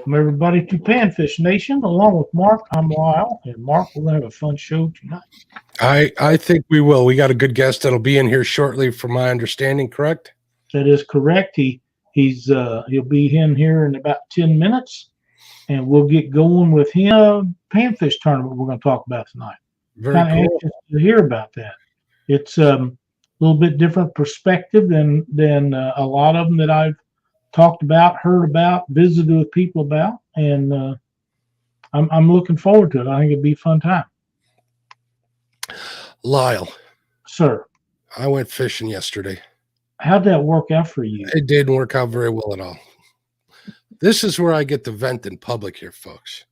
Welcome everybody to Panfish Nation. Along with Mark, I'm Lyle, and Mark, we're gonna have a fun show tonight. I think we will. We got a good guest that'll be in here shortly, from my understanding. Correct? That is correct. He'll be in here in about 10 minutes, and we'll get going with him. Panfish tournament we're going to talk about tonight. Very Kind of cool. anxious to hear about that. It's a little bit different perspective than a lot of them that I've talked about, heard about, visited with people about, and I'm looking forward to it. I think it'd be a fun time. Lyle, Sir, I went fishing yesterday. how'd that work out for you? It didn't work out very well at all. This is where I get to vent in public here, folks.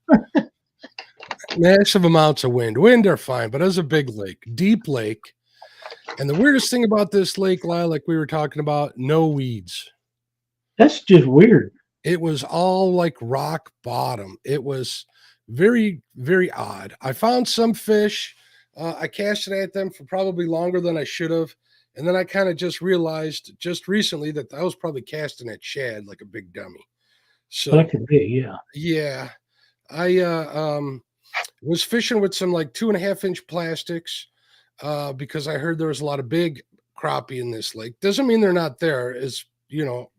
Massive amounts of wind. Wind are fine, but it was a big lake, deep lake. And the weirdest thing about this lake, Lyle, like we were talking about, no weeds. That's just weird. It was all like rock bottom. It was very, very odd. I found some fish. I cast it at them for probably longer than I should have. And then I kind of just realized just recently that I was probably casting at shad like a big dummy. So That could be, yeah. yeah, I was fishing with some like 2.5-inch plastics because I heard there was a lot of big crappie in this lake. Doesn't mean they're not there. As you know,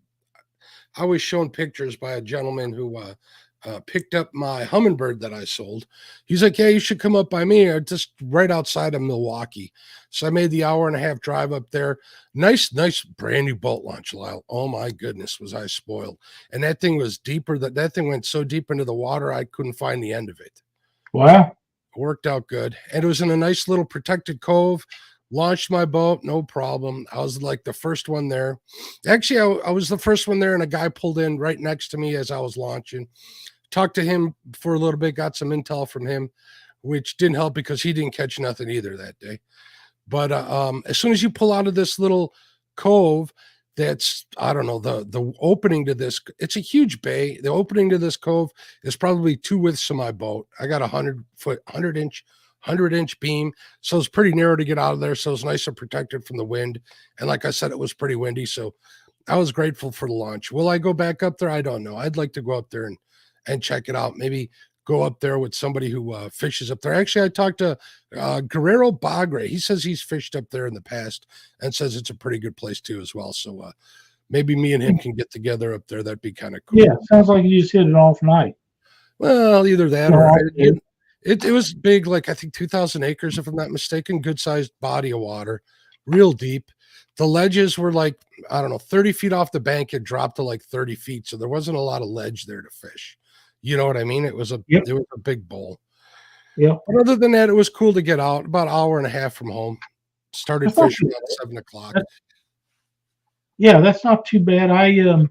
I was shown pictures by a gentleman who picked up my Humminbird that I sold. He's like, yeah, you should come up by me, or just right outside of Milwaukee. So I made the 1.5-hour drive up there. Nice brand new boat launch, Lyle. Oh my goodness, was I spoiled. And that thing was deeper. That thing went so deep into the water, I couldn't find the end of it. Wow. It worked out good. And it was in a nice little protected cove. Launched my boat, no problem. I was like the first one there. Actually, I was the first one there, and a guy pulled in right next to me as I was launching. Talked to him for a little bit, got some intel from him, which didn't help because he didn't catch nothing either that day. But as soon as you pull out of this little cove, that's, I don't know, the opening to this, it's a huge bay. The opening to this cove is probably 2 widths of my boat. I got 100-inch beam, so it's pretty narrow to get out of there, so it's nice and protected from the wind. And like I said, it was pretty windy, so I was grateful for the launch. Will I go back up there? I don't know. I'd like to go up there and check it out. Maybe go up there with somebody who fishes up there. Actually, I talked to Guerrero Bagre. He says he's fished up there in the past and says it's a pretty good place too as well. So maybe me and him can get together up there. That'd be kind of cool. Yeah, sounds like you just hit it off night. Well, either that or it was big, like I think 2,000 acres, if I'm not mistaken, good sized body of water, real deep. The ledges were like, I don't know, 30 feet off the bank. It dropped to like 30 feet. So there wasn't a lot of ledge there to fish. You know what I mean? It was a big bowl. Yeah. But other than that, it was cool to get out. About 1.5 hours from home. Started fishing at 7 o'clock. Yeah, that's not too bad. Hour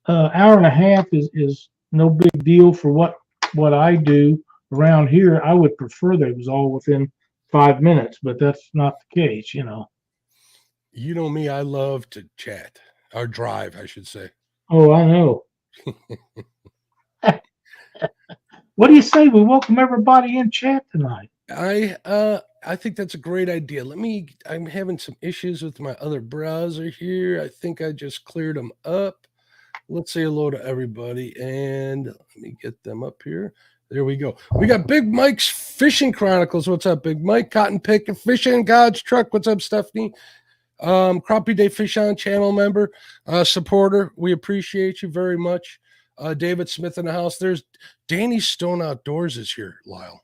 and a half is no big deal for what I do around here. I would prefer that it was all within 5 minutes, but that's not the case, you know. You know me, I love to chat or drive, I should say. Oh, I know. What do you say we welcome everybody in chat tonight? I think that's a great idea. I'm having some issues with my other browser here. I think I just cleared them up. Let's say hello to everybody, and let me get them up here. There we go. We got Big Mike's Fishing Chronicles. What's up, Big Mike? Cotton Pick and Fishing God's Truck. What's up, Stephanie? Crappie Day Fish On channel member, supporter. We appreciate you very much. David Smith in the house. There's Danny Stone Outdoors is here, Lyle.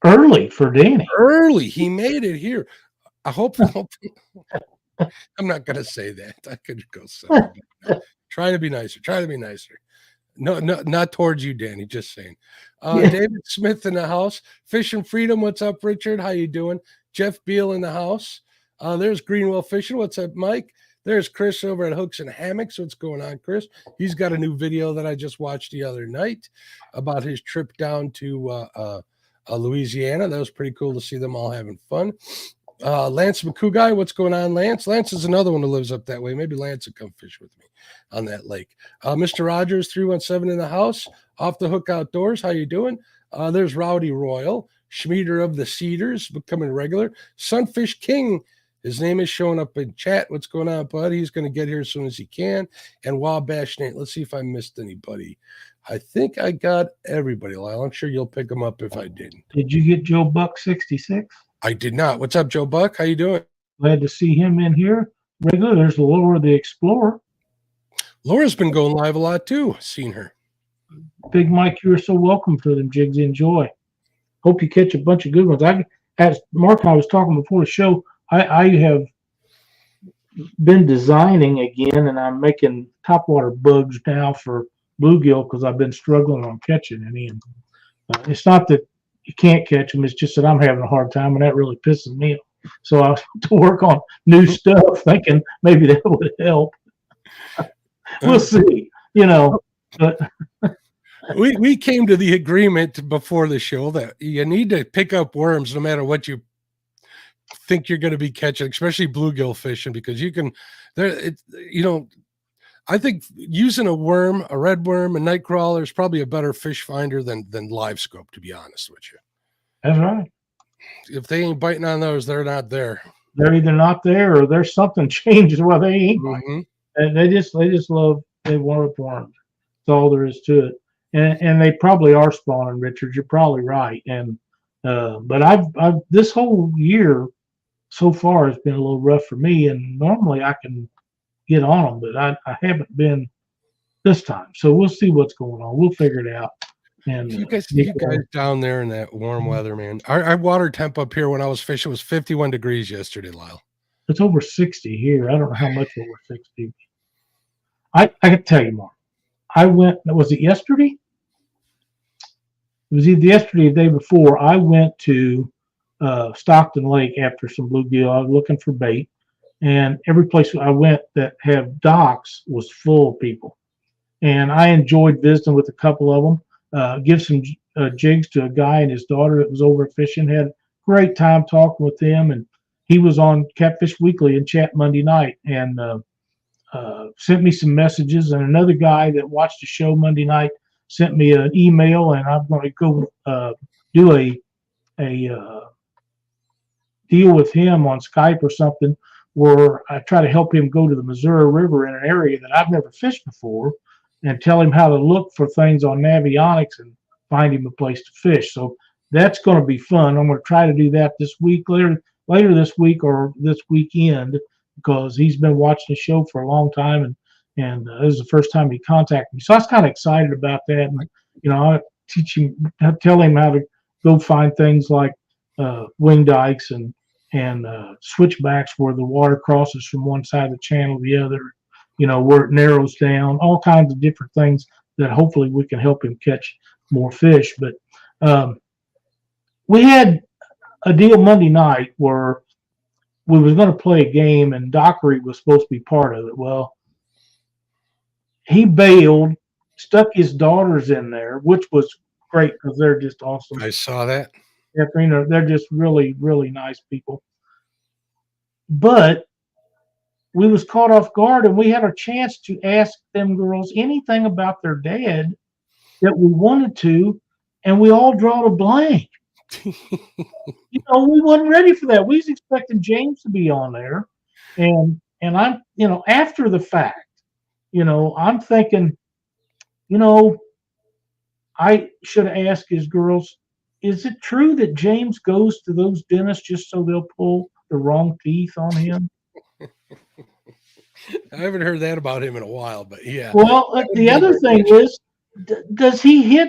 Early for Danny. Early. He made it here. I hope. I'm not going to say that. I could go say no. Try to be nicer. Try to be nicer. No, not towards you, Danny. Just saying. David Smith in the house. Fishing Freedom. What's up, Richard? How you doing? Jeff Beal in the house. There's Greenwell Fishing. What's up, Mike? There's Chris over at Hooks and Hammocks. What's going on, Chris? He's got a new video that I just watched the other night about his trip down to Louisiana. That was pretty cool to see them all having fun. Lance McCougai, what's going on, Lance? Lance is another one who lives up that way. Maybe Lance will come fish with me on that lake. Mr. Rogers, 317 in the house. Off the Hook Outdoors. How you doing? There's Rowdy Royal. Schmieder of the Cedars, becoming regular. Sunfish King. His name is showing up in chat. What's going on, bud? He's going to get here as soon as he can. And Wabash Nate. Let's see if I missed anybody. I think I got everybody, Lyle. I'm sure you'll pick them up if I didn't. Did you get Joe Buck 66? I did not. What's up, Joe Buck? How you doing? Glad to see him in here. Regular, there's Laura the Explorer. Laura's been going live a lot too. Seen her. Big Mike, you're so welcome for them jigs. Enjoy. Hope you catch a bunch of good ones. As Mark and I was talking before the show, I have been designing again, and I'm making topwater bugs now for bluegill because I've been struggling on catching any. And it's not that you can't catch them; it's just that I'm having a hard time, and that really pisses me off. So I have to work on new stuff, thinking maybe that would help. We'll see, but we came to the agreement before the show that you need to pick up worms no matter what you think you're going to be catching, especially bluegill fishing, because you can I think using a worm, a red worm, a night crawler is probably a better fish finder than live scope, to be honest with you. That's right. If they ain't biting on those, they're not there. They're either not there or there's something changes where they ain't biting. And they want worms. That's all there is to it. And they probably are spawning, Richard. You're probably right. And but I've this whole year so far has been a little rough for me. And normally I can get on them, but I haven't been this time. So we'll see what's going on. We'll figure it out. And you guys down there in that warm weather, man. Our water temp up here when I was fishing was 51 degrees yesterday, Lyle. It's over 60 here. I don't know how much over 60. I can tell you, Mark. I went, was it yesterday? It was either yesterday or the day before. I went to Stockton Lake after some bluegill. I was looking for bait. And every place I went that have docks was full of people. And I enjoyed visiting with a couple of them. Give some jigs to a guy and his daughter that was over fishing. Had a great time talking with them. And he was on Catfish Weekly and chat Monday night and sent me some messages. And another guy that watched the show Monday night sent me an email. And I'm going to go do a deal with him on Skype or something where I try to help him go to the Missouri River in an area that I've never fished before and tell him how to look for things on Navionics and find him a place to fish. So that's going to be fun. I'm going to try to do that this week, later this week or this weekend, because he's been watching the show for a long time, and this is the first time he contacted me. So I was kind of excited about that. And, I tell him how to go find things like wing dikes and switchbacks where the water crosses from one side of the channel to the other, where it narrows down, all kinds of different things that hopefully we can help him catch more fish. But we had a deal Monday night where we was going to play a game and Dockery was supposed to be part of it. Well, he bailed, stuck his daughters in there, which was great because they're just awesome. I saw that. They're just really, really nice people. But we was caught off guard, and we had a chance to ask them girls anything about their dad that we wanted to, and we all draw a blank. We wasn't ready for that. We was expecting James to be on there, and I'm, after the fact, I'm thinking, I should have asked his girls, is it true that James goes to those dentists just so they'll pull the wrong teeth on him? I haven't heard that about him in a while, but yeah. Well, the other thing is, does he hit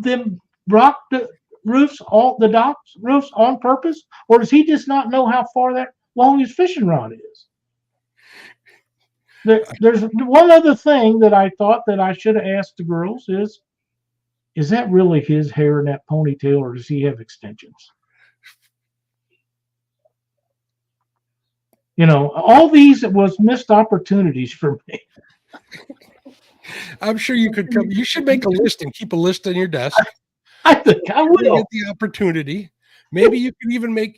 them rock roofs, all the docks roofs on purpose, or does he just not know how far that long his fishing rod is? There's one other thing that I thought that I should have asked the girls is that really his hair in that ponytail, or does he have extensions? All these was missed opportunities for me. I'm sure you could come. You should make a list and keep a list on your desk. I think I will. Get the opportunity. Maybe you could even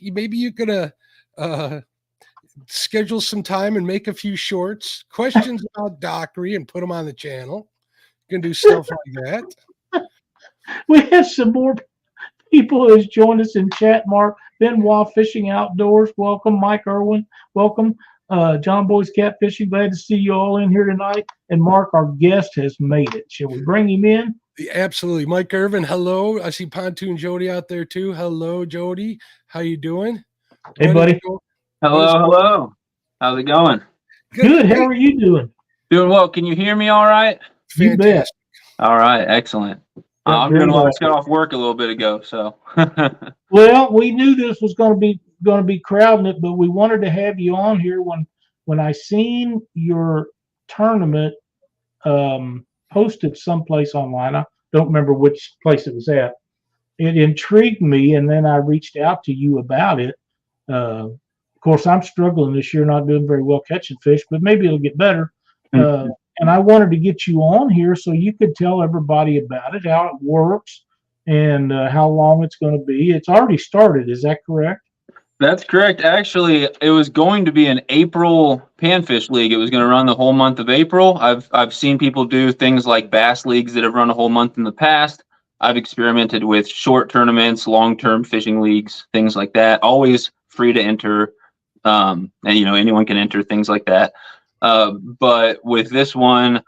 schedule some time and make a few shorts, questions about Dockery, and put them on the channel. You can do stuff like that. We have some more people who has joined us in chat. Mark Benoit Fishing Outdoors, welcome. Mike Irwin, welcome. John Boy's Catfishing. Glad to see you all in here tonight. And Mark, our guest, has made it. Shall we bring him in? Absolutely. Mike Irvin, hello. I see Pontoon Jody out there too. Hello, Jody. How you doing? Hey, buddy. Hello. How's it going? Good. How are you doing? Doing well. Can you hear me all right? You bet. All right. Excellent. I'm doing well. I just got off work a little bit ago, so. Well, we knew this was going to be crowding it, but we wanted to have you on here when I seen your tournament posted someplace online. I don't remember which place it was at. It intrigued me, and then I reached out to you about it. Of course, I'm struggling this year, not doing very well catching fish, but maybe it'll get better. And I wanted to get you on here so you could tell everybody about it, how it works, and how long it's going to be. It's already started. Is that correct? That's correct. Actually, it was going to be an April Panfish League. It was going to run the whole month of April. I've seen people do things like bass leagues that have run a whole month in the past. I've experimented with short tournaments, long-term fishing leagues, things like that. Always free to enter, and anyone can enter things like that. But with this one,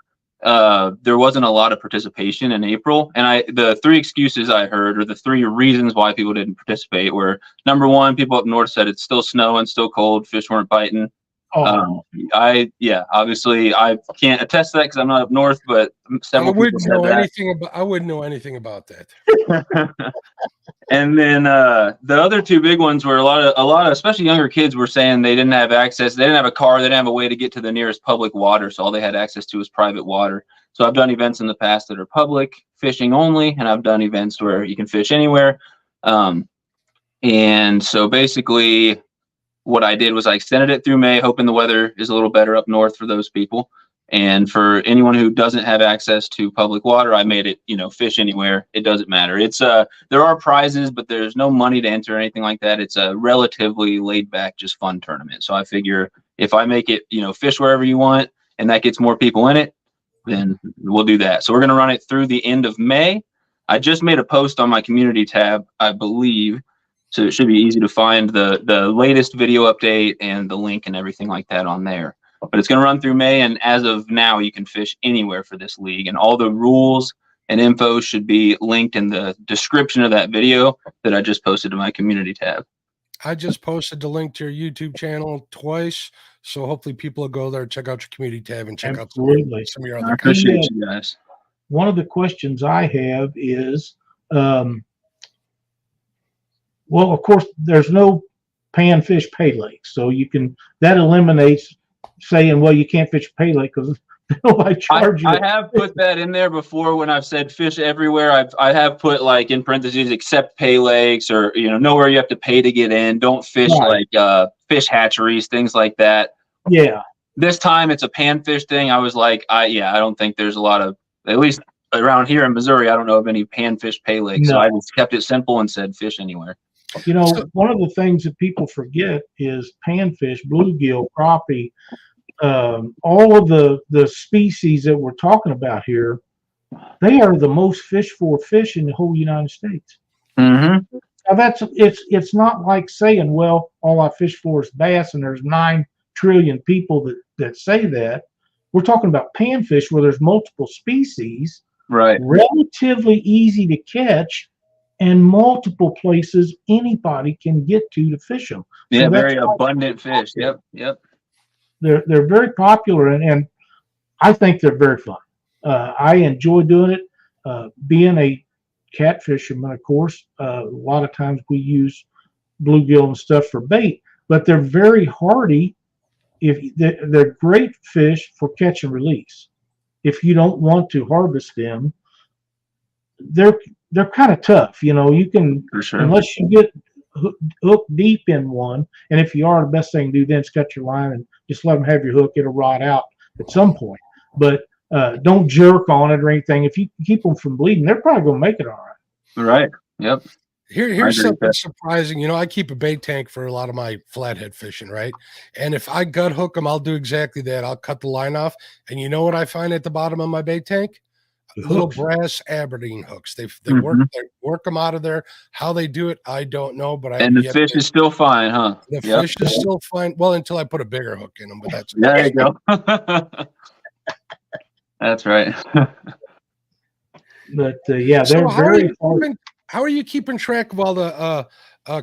there wasn't a lot of participation in April. And the three excuses I heard, or the three reasons why people didn't participate, were number one, people up north said it's still snowing, still cold, fish weren't biting. Obviously I can't attest to that because I'm not up north, but several people said that. I wouldn't know anything about that. And then the other two big ones were a lot of especially younger kids were saying they didn't have access. They didn't have a car. They didn't have a way to get to the nearest public water. So all they had access to was private water. So I've done events in the past that are public fishing only, and I've done events where you can fish anywhere. And so basically what I did was I extended it through May, hoping the weather is a little better up north for those people. And for anyone who doesn't have access to public water, I made it, fish anywhere. It doesn't matter. It's there are prizes, but there's no money to enter or anything like that. It's a relatively laid back, just fun tournament. So I figure if I make it, fish wherever you want, and that gets more people in it, then we'll do that. So we're going to run it through the end of May. I just made a post on my community tab, I believe. So it should be easy to find the latest video update and the link and everything like that on there. But it's going to run through May, and as of now, you can fish anywhere for this league. And all the rules and info should be linked in the description of that video that I just posted to my community tab. I just posted the link to your YouTube channel twice, so hopefully people will go there, check out your community tab, and check out some of your other. I appreciate you guys. One of the questions I have is, well, of course, there's no panfish pay lake, so that eliminates saying, well, you can't fish pay lake because nobody charge you. I have put that in there before when I've said fish everywhere. I have put like in parentheses except pay lakes, or nowhere you have to pay to get in. Don't fish like fish hatcheries, things like that. Yeah. This time it's a panfish thing. I was like, I don't think there's a lot of, at least around here in Missouri, I don't know of any panfish pay lakes. No. So I just kept it simple and said fish anywhere. One of the things that people forget is panfish, bluegill, crappie, all of the species that we're talking about here, they are the most fished for fish in the whole United States. Mm-hmm. Now it's not like saying, well, all I fish for is bass, and there's 9 trillion people that say that. We're talking about panfish where there's multiple species, right? Relatively easy to catch, and multiple places anybody can get to fish them. Yeah, so very abundant fish. Yep. They're very popular, and I think they're very fun. I enjoy doing it. Being a catfisherman, of course, a lot of times we use bluegill and stuff for bait, but they're very hardy. They're great fish for catch and release. If you don't want to harvest them, they're kind of tough. You can, for sure, unless you get hooked deep in one, and if you are, the best thing to do then is cut your line and just let them have your hook. It'll rot out at some point, but don't jerk on it or anything. If you keep them from bleeding, they're probably going to make it all right. Right. Yep. Here's something surprising. I keep a bait tank for a lot of my flathead fishing, right? And if I gut hook them, I'll do exactly that. I'll cut the line off. And you know what I find at the bottom of my bait tank? little hooks. brass Aberdeen hooks. They Mhm. work them out of there. How they do it, I don't know. But I And the yet fish is still fine, huh? the Yep. fish is still fine. Well, until I put a bigger hook in them, but that's There you go. That's right. But yeah, so. they're very hard. How are you keeping track of all the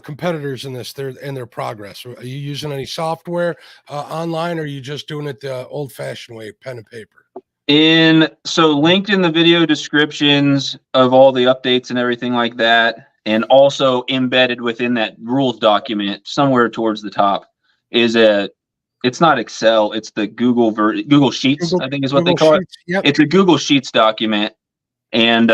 competitors in this and their progress? Are you using any software online, or are you just doing it the old-fashioned way, pen and paper? So linked in the video descriptions of all the updates and everything like that, and also embedded within that rules document somewhere towards the top is it's not Excel, it's the Google Sheets, I think is what they call it. Yep. It's a Google Sheets document. And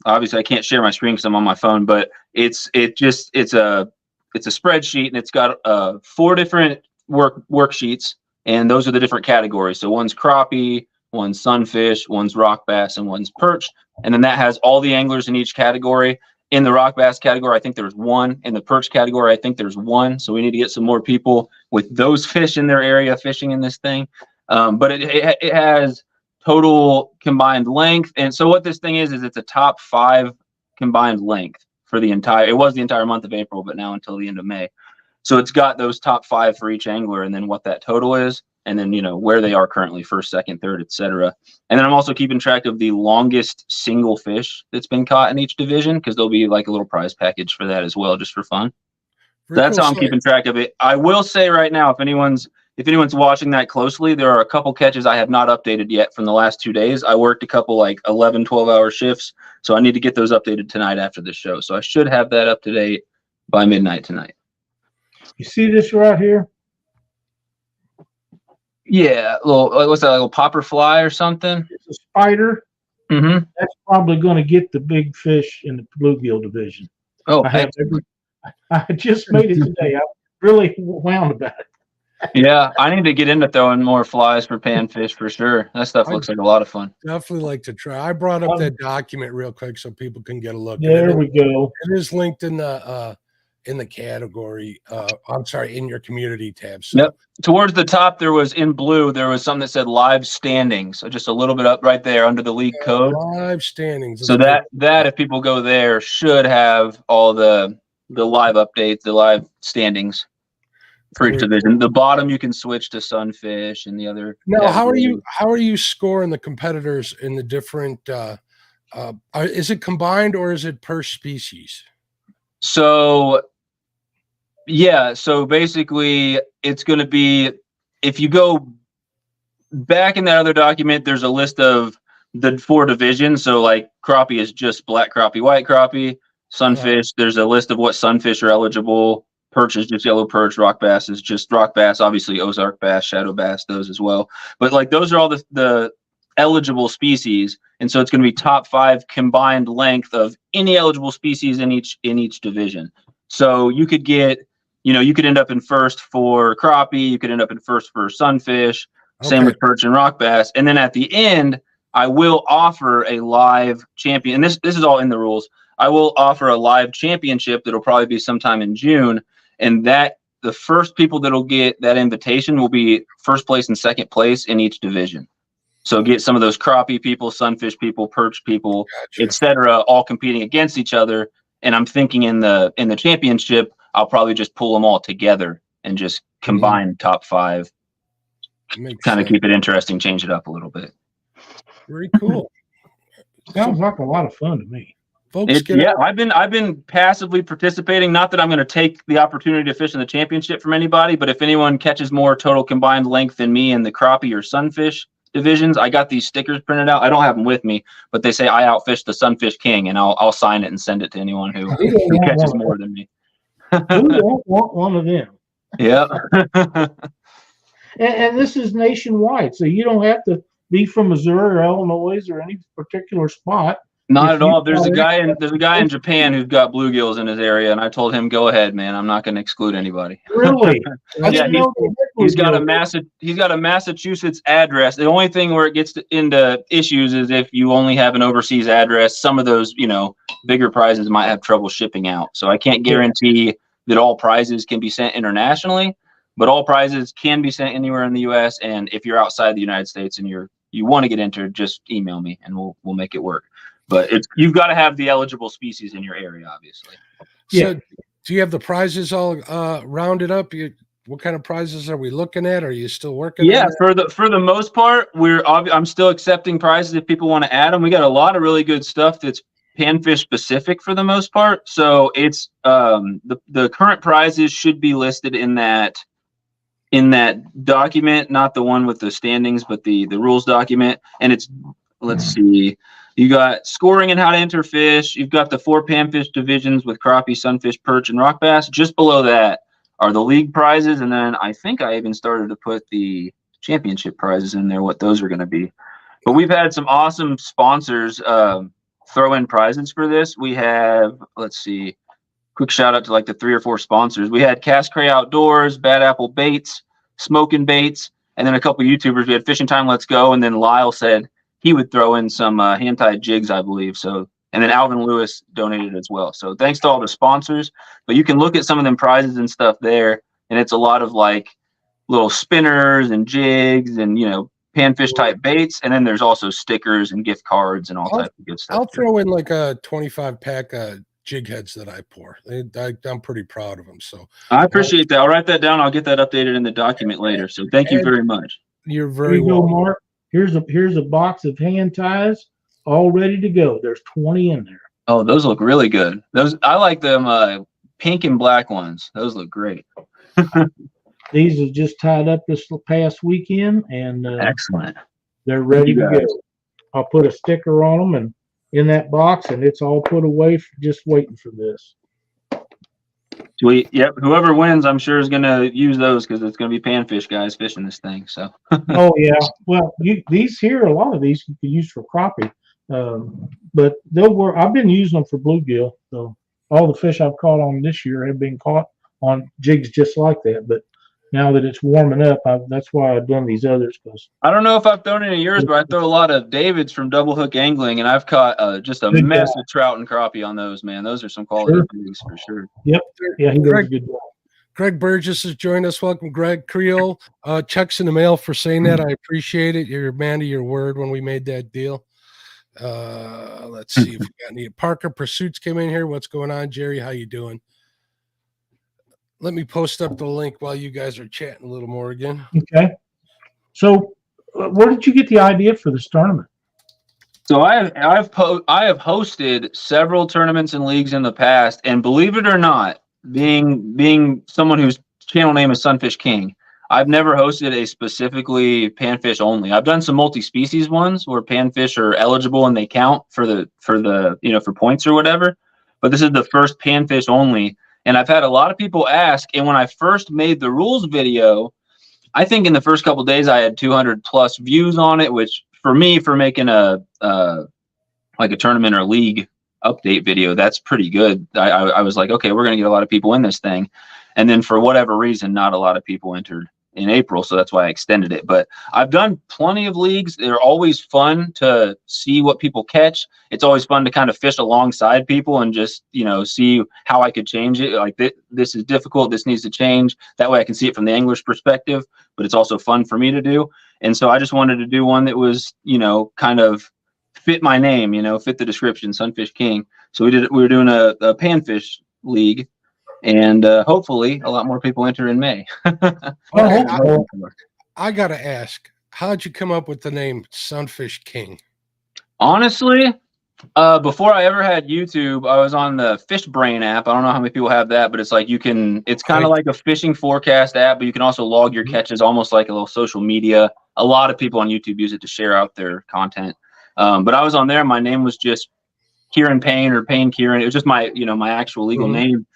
obviously I can't share my screen because I'm on my phone, but it's a spreadsheet, and it's got 4 different worksheets, and those are the different categories. So one's crappie, one's sunfish, one's rock bass, and one's perch. And then that has all the anglers in each category. In the rock bass category, I think there's 1. In the perch category, I think there's 1. So we need to get some more people with those fish in their area fishing in this thing. But it has total combined length. And so what this thing is it's a top 5 combined length for the entire, it was the entire month of April, but now until the end of May. So it's got those top 5 for each angler, and then what that total is, and then, where they are currently, first, second, third, etc. And then I'm also keeping track of the longest single fish that's been caught in each division, because there'll be like a little prize package for that as well, just for fun. That's how I'm keeping track of it. I will say right now, if anyone's watching that closely, there are a couple catches I have not updated yet from the last 2 days. I worked a couple like 11, 12-hour shifts, so I need to get those updated tonight after the show. So I should have that up to date by midnight tonight. You see this right here? Yeah, what's that, like a little popper fly or something? It's a spider. Mm-hmm. That's probably going to get the big fish in the bluegill division. Oh, I just made it today. I'm really wound about it. Yeah, I need to get into throwing more flies for panfish for sure. That stuff looks like a lot of fun. Definitely like to try. I brought up that document real quick so people can get a look. There we go. It is linked in the category. I'm sorry, in your community tab. So. Yep. Towards the top, there was in blue. There was something that said live standings. So just a little bit up right there under the league code. Live standings. So that if people go there, should have all the live updates, the live standings for each division. The bottom you can switch to sunfish and the other. Now, how are you scoring the competitors in the different? Is it combined or is it per species? So. Yeah, so basically it's going to be, if you go back in that other document, there's a list of the 4 divisions. So like crappie is just black crappie, white crappie. Sunfish, there's a list of what sunfish are eligible. Perch is just yellow perch. Rock bass is just rock bass. Obviously Ozark bass, shadow bass, those as well. But like those are all the eligible species. And so it's going to be top 5 combined length of any eligible species in each division. So you could get, you could end up in first for crappie. You could end up in first for sunfish. Okay. Same with perch and rock bass. And then at the end, I will offer a live champion. And this is all in the rules. I will offer a live championship that'll probably be sometime in June. And that the first people that'll get that invitation will be first place and second place in each division. So get some of those crappie people, sunfish people, perch people, gotcha, etc., all competing against each other. And I'm thinking in the championship, I'll probably just pull them all together and just combine top 5. Kind of keep it interesting, change it up a little bit. Very cool. Sounds like a lot of fun to me. Folks, I've been passively participating. Not that I'm going to take the opportunity to fish in the championship from anybody, but if anyone catches more total combined length than me in the crappie or sunfish divisions, I got these stickers printed out. I don't have them with me, but they say I outfished the Sunfish King, and I'll sign it and send it to anyone who catches more than me. Who don't want one of them? Yeah. and this is nationwide, so you don't have to be from Missouri or Illinois or any particular spot. Not at all. There's a guy in Japan who's got bluegills in his area, and I told him, "Go ahead, man. I'm not going to exclude anybody." Really? Yeah, he's got a Massachusetts address. The only thing where it gets into issues is if you only have an overseas address. Some of those, bigger prizes might have trouble shipping out. So I can't guarantee that all prizes can be sent internationally, but all prizes can be sent anywhere in the U.S. And if you're outside the United States and you're you want to get entered, just email me and we'll make it work. But you've got to have the eligible species in your area, obviously. So do you have the prizes all rounded up? What kind of prizes are we looking at? Are you still working on that? For the most part, I'm still accepting prizes if people want to add them. We got a lot of really good stuff that's panfish specific for the most part. So it's the current prizes should be listed in that document, not the one with the standings, but the rules document. And it's, let's see, you got scoring and how to enter fish. You've got the 4 panfish divisions with crappie, sunfish, perch, and rock bass. Just below that are the league prizes. And then I think I even started to put the championship prizes in there, what those are going to be. But we've had some awesome sponsors throw in prizes for this. We have, let's see, quick shout out to like the 3 or 4 sponsors. We had Cast Cray Outdoors, Bad Apple Baits, Smoking Baits, and then a couple YouTubers. We had Fishing Time Let's Go, and then Lyle said he would throw in some hand-tied jigs, I believe. So, and then Alvin Lewis donated as well. So thanks to all the sponsors. But you can look at some of them prizes and stuff there, and it's a lot of like little spinners and jigs and, you know, panfish type baits. And then there's also stickers and gift cards and all types of good stuff. I'll throw in like a 25 pack jig heads that I pour. I'm pretty proud of them. So I appreciate that. I'll write that down. I'll get that updated in the document later. So thank you very much. You're very welcome. Mark. Here's a box of hand ties all ready to go. There's 20 in there. Oh, those look really good. I like them pink and black ones. Those look great. These are just tied up this past weekend, and excellent. They're ready to go. I'll put a sticker on them and in that box, and it's all put away, just waiting for this. Sweet. Yep. Whoever wins, I'm sure is going to use those because it's going to be panfish guys fishing this thing. So. Oh yeah. Well, these here, a lot of these you can use for crappie, but they'll work. I've been using them for bluegill. So all the fish I've caught on this year have been caught on jigs just like that. But now that it's warming up, that's why I've done these others. Because I don't know if I've thrown any of yours, but I throw a lot of David's from Double Hook Angling, and I've caught just a mess of trout and crappie on those. Man, those are some quality things for sure. Yep. Yeah, he does a good job. Greg Burgess has joined us. Welcome, Greg. Creole checks in the mail for saying that. I appreciate it. You're a man of your word when we made that deal. Let's see if we got any. Parker Pursuits came in here. What's going on, Jerry? How you doing? Let me post up the link while you guys are chatting a little more again. Okay. So, where did you get the idea for this tournament? So I have hosted several tournaments and leagues in the past, and believe it or not, being someone whose channel name is Sunfish King, I've never hosted a specifically panfish only. I've done some multi-species ones where panfish are eligible and they count for points or whatever. But this is the first panfish only. And I've had a lot of people ask, and when I first made the rules video, I think in the first couple of days I had 200 plus views on it, which for me, for making a tournament or league update video, that's pretty good. I was like, okay, we're going to get a lot of people in this thing. And then for whatever reason, not a lot of people entered in April. So that's why I extended it. But I've done plenty of leagues. They're always fun to see what people catch. It's always fun to kind of fish alongside people and just, see how I could change it. Like this is difficult. This needs to change. That way I can see it from the angler's perspective, but it's also fun for me to do. And so I just wanted to do one that was, kind of fit my name, fit the description, Sunfish King. So we were doing a panfish league. And hopefully a lot more people enter in May. I got to ask, how'd you come up with the name Sunfish King? Honestly, before I ever had YouTube, I was on the Fish Brain app. I don't know how many people have that, but it's like it's kind of like a fishing forecast app, but you can also log your catches, almost like a little social media. A lot of people on YouTube use it to share out their content. But I was on there. My name was just Kieran Payne or Payne Kieran. It was just my, my actual legal name.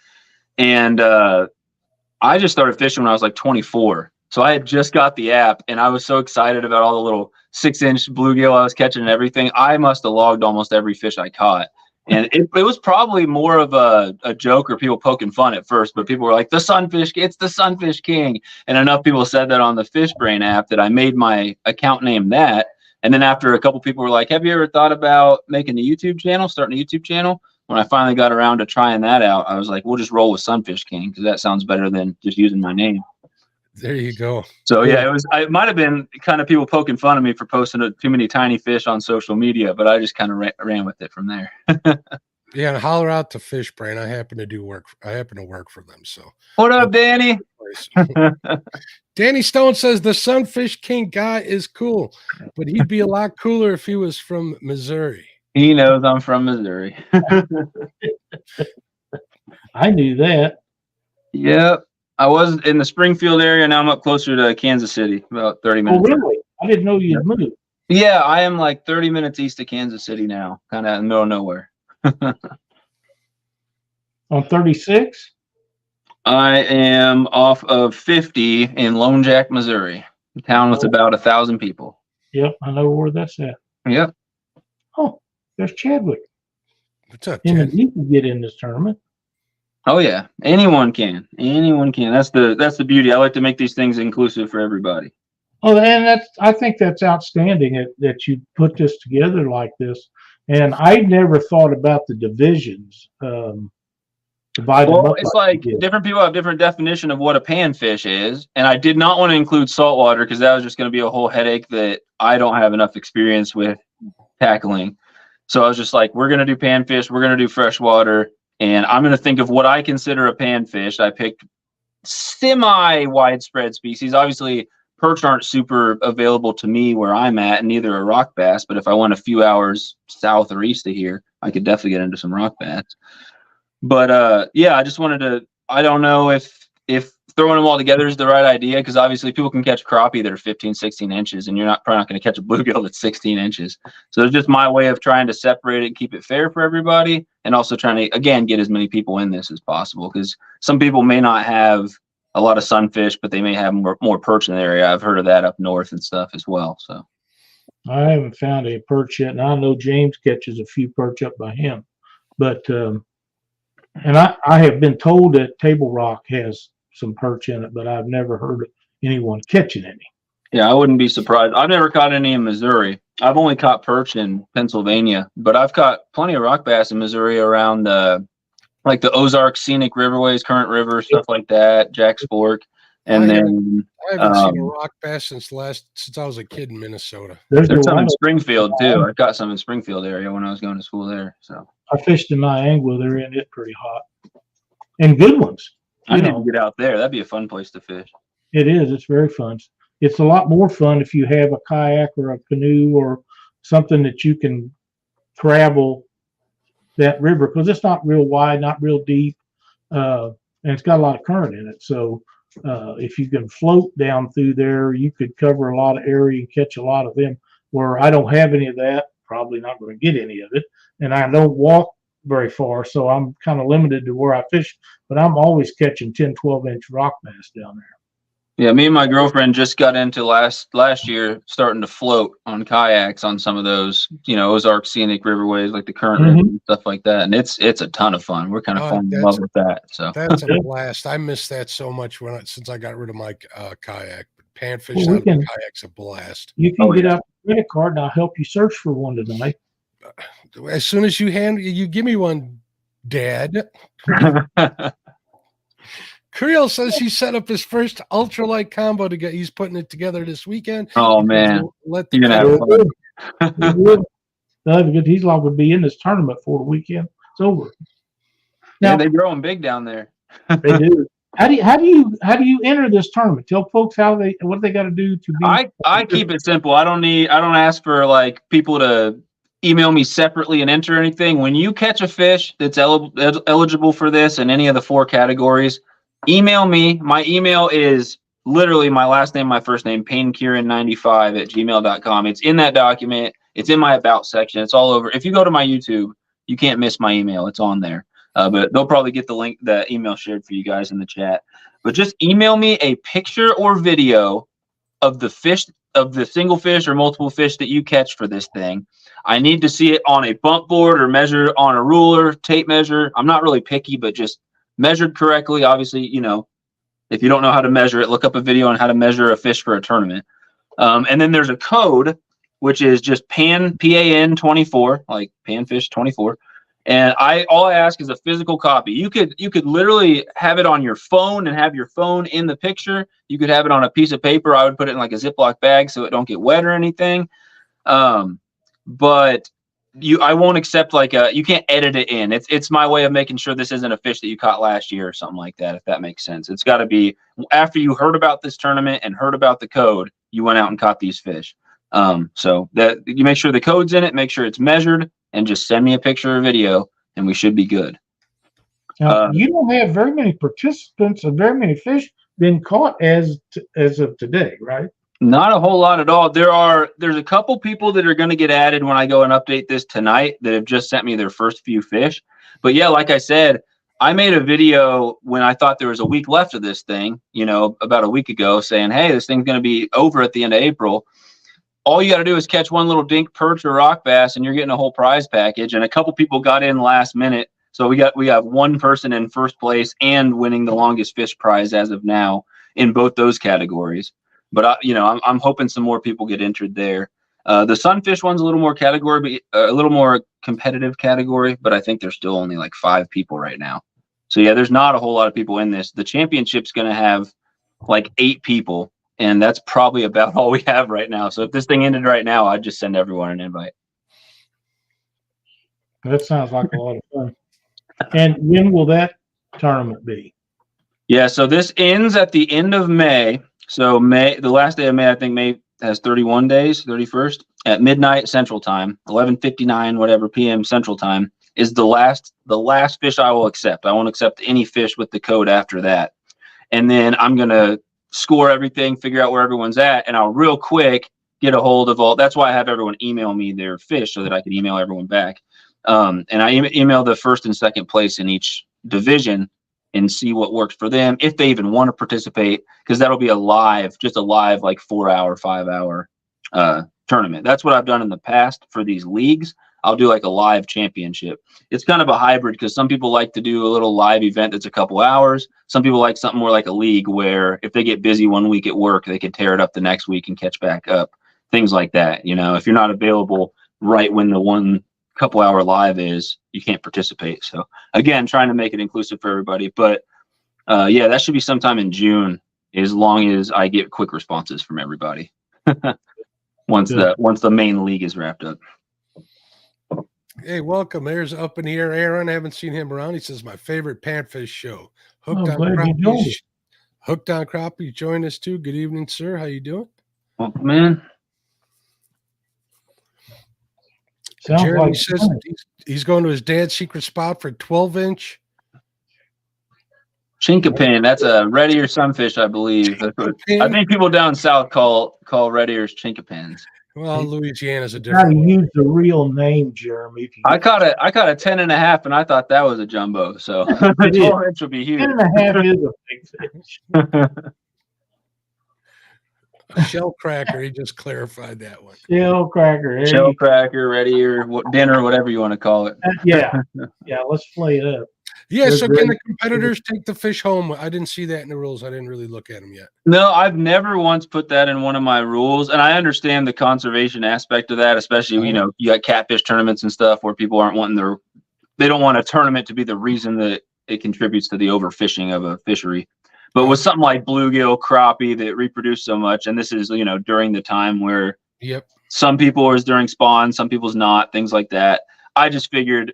And I just started fishing when I was like 24. So I had just got the app, and I was so excited about all the little 6-inch bluegill I was catching and everything. I must have logged almost every fish I caught. And it was probably more of a joke or people poking fun at first, but people were like, it's the Sunfish King. And enough people said that on the Fish Brain app that I made my account name that. And then after a couple people were like, have you ever thought about making a YouTube channel, starting a YouTube channel? When I finally got around to trying that out, I was like, we'll just roll with Sunfish King because that sounds better than just using my name. There you go. So yeah, it might have been kind of people poking fun of me for posting too many tiny fish on social media, but I just kind of ran with it from there. Yeah, and holler out to Fish Brain. I happen to work for them. So what up, Danny? Danny Stone says the Sunfish King guy is cool, but he'd be a lot cooler if he was from Missouri. He knows I'm from Missouri. I knew that. Yep. I was in the Springfield area. Now I'm up closer to Kansas City, about 30 minutes. Oh, really? I didn't know you'd moved. Yeah, I am like 30 minutes east of Kansas City now, kind of in the middle of nowhere. On 36? I am off of 50 in Lone Jack, Missouri, a town with about 1,000 people. Yep, I know where that's at. Yep. Oh, there's Chadwick. What's up, Him Chad? and you can get in this tournament. Oh yeah, anyone can. Anyone can. That's the beauty. I like to make these things inclusive for everybody. Oh, and I think that's outstanding that you put this together like this. And I never thought about the divisions. Divide them up It's like different people have different definition of what a panfish is, and I did not want to include saltwater because that was just going to be a whole headache that I don't have enough experience with tackling. So I was just like, we're going to do panfish, we're going to do freshwater, and I'm going to think of what I consider a panfish. I picked semi-widespread species. Obviously, perch aren't super available to me where I'm at, and neither are rock bass. But if I went a few hours south or east of here, I could definitely get into some rock bass. But yeah, I just wanted to. I don't know if throwing them all together is the right idea, because obviously people can catch crappie that are 15, 16 inches, and you're probably not going to catch a bluegill that's 16 inches. So it's just my way of trying to separate it and keep it fair for everybody, and also trying to, again, get as many people in this as possible, because some people may not have a lot of sunfish, but they may have more perch in the area. I've heard of that up north and stuff as well. So I haven't found a perch yet, and I know James catches a few perch up by him. But and I have been told that Table Rock has some perch in it, but I've never heard of anyone catching any. yeah, I wouldn't be surprised. I've never caught any in Missouri. I've only caught perch in Pennsylvania, but I've caught plenty of rock bass in Missouri around like the Ozark Scenic Riverways, Current River, stuff like that, Jack's Fork. And then I haven't seen a rock bass since I was a kid in Minnesota. There's some in Springfield too. I got some in Springfield area when I was going to school there. So I fished in Niagara. They're in it pretty hot, and good ones. I need to get out there. That'd be a fun place to fish. It is. It's very fun. It's a lot more fun if you have a kayak or a canoe or something that you can travel that river, because it's not real wide, not real deep, and it's got a lot of current in it. So if you can float down through there, you could cover a lot of area and catch a lot of them. Where I don't have any of that, probably not going to get any of it, and I don't walk very far, so I'm kind of limited to where I fish, but I'm always catching 10, 12-inch rock bass down there. Yeah, me and my girlfriend just got into last year starting to float on kayaks on some of those, Ozark Scenic Riverways, like the Current River and stuff like that. And it's a ton of fun. We're kind of falling in love with that. So that's a blast. I miss that so much since I got rid of my kayak. Panfish on the kayak's a blast. You can get out the credit card, and I'll help you search for one tonight. As soon as you give me one, Dad. Creel says he set up his first ultralight combo he's putting it together this weekend. Oh man, you're gonna have fun. He's like to be in this tournament for the weekend. It's over. Now they grow them big down there. They do. How do you enter this tournament? Tell folks what they got to do to be. I keep it simple. I don't ask for like people to email me separately and enter anything. When you catch a fish that's eligible for this in any of the 4 categories, email me. My email is literally my last name, my first name, painkieran95@gmail.com. It's in that document. It's in my about section. It's all over. If you go to my YouTube, you can't miss my email. It's on there. But they'll probably get the email shared for you guys in the chat. But just email me a picture or video of the fish, of the single fish or multiple fish that you catch for this thing. I need to see it on a bump board or measured on a ruler, tape measure. I'm not really picky, but just measured correctly. Obviously, if you don't know how to measure it, look up a video on how to measure a fish for a tournament. And then there's a code, which is just PAN 24, like Panfish 24. And all I ask is a physical copy. You could literally have it on your phone and have your phone in the picture. You could have it on a piece of paper. I would put it in like a Ziploc bag so it don't get wet or anything. But I won't accept you can't edit it in. It's my way of making sure this isn't a fish that you caught last year or something like that, if that makes sense. It's got to be after you heard about this tournament and heard about the code, you went out and caught these fish. So that you make sure the code's in it, make sure it's measured, and just send me a picture or video, and we should be good. Uh, You don't have very many participants and very many fish being caught as of today, right? Not a whole lot at all. There's a couple people that are going to get added when I go and update this tonight that have just sent me their first few fish. But yeah, like I said, I made a video when I thought there was a week left of this thing, about a week ago, saying, hey, this thing's going to be over at the end of April. All you got to do is catch one little dink, perch, or rock bass, and you're getting a whole prize package. And a couple people got in last minute. So we have one person in first place and winning the longest fish prize as of now in both those categories. But I'm hoping some more people get entered there. The Sunfish one's a little more a little more competitive category, but I think there's still only like 5 people right now. So yeah, there's not a whole lot of people in this. The championship's going to have like 8 people, and that's probably about all we have right now. So if this thing ended right now, I'd just send everyone an invite. That sounds like a lot of fun. And when will that tournament be? Yeah, so this ends at the end of May. So the last day of May, I think May has 31 days, 31st, at midnight Central Time, 11:59 whatever PM Central Time is the last fish I will accept. I won't accept any fish with the code after that. And then I'm going to score everything, figure out where everyone's at, and I'll real quick get a hold of all. That's why I have everyone email me their fish so that I can email everyone back. And I email the first and second place in each division and see what works for them, if they even want to participate, because that'll be a live like 4-hour, 5-hour tournament. That's what I've done in the past for these leagues. I'll do like a live championship. It's kind of a hybrid because some people like to do a little live event that's a couple hours. Some people like something more like a league where if they get busy one week at work, they can tear it up the next week and catch back up. Things like that. If you're not available right when the one couple hour live is, you can't participate. So again, trying to make it inclusive for everybody. But yeah, that should be sometime in June, as long as I get quick responses from everybody. once the main league is wrapped up. Hey, welcome. There's up in here, Aaron. I haven't seen him around. He says my favorite Panfish show. Hooked on Crappie. Hooked on Crappie. Join us too. Good evening, sir. How you doing? Welcome, man. Jeremy says he's going to his dad's secret spot for 12-inch. Chinkapin. That's a red ear sunfish, I believe. I think people down south call red ears chinkapins. Well, Louisiana's a different. Gotta use the real name, Jeremy. I caught a 10.5, and I thought that was a jumbo. So 12-inch would be huge. 10.5 is a big fish. Shell cracker. He just clarified that one. Shell cracker, red ear, dinner, whatever you want to call it. Yeah. Let's play it up. Yeah. So can the competitors take the fish home? I didn't see that in the rules. I didn't really look at them yet. No, I've never once put that in one of my rules, and I understand the conservation aspect of that, especially you got catfish tournaments and stuff where people aren't wanting they don't want a tournament to be the reason that it contributes to the overfishing of a fishery. But with something like bluegill, crappie that reproduce so much, and this is during the time where some people is during spawn, some people's not, things like that. I just figured,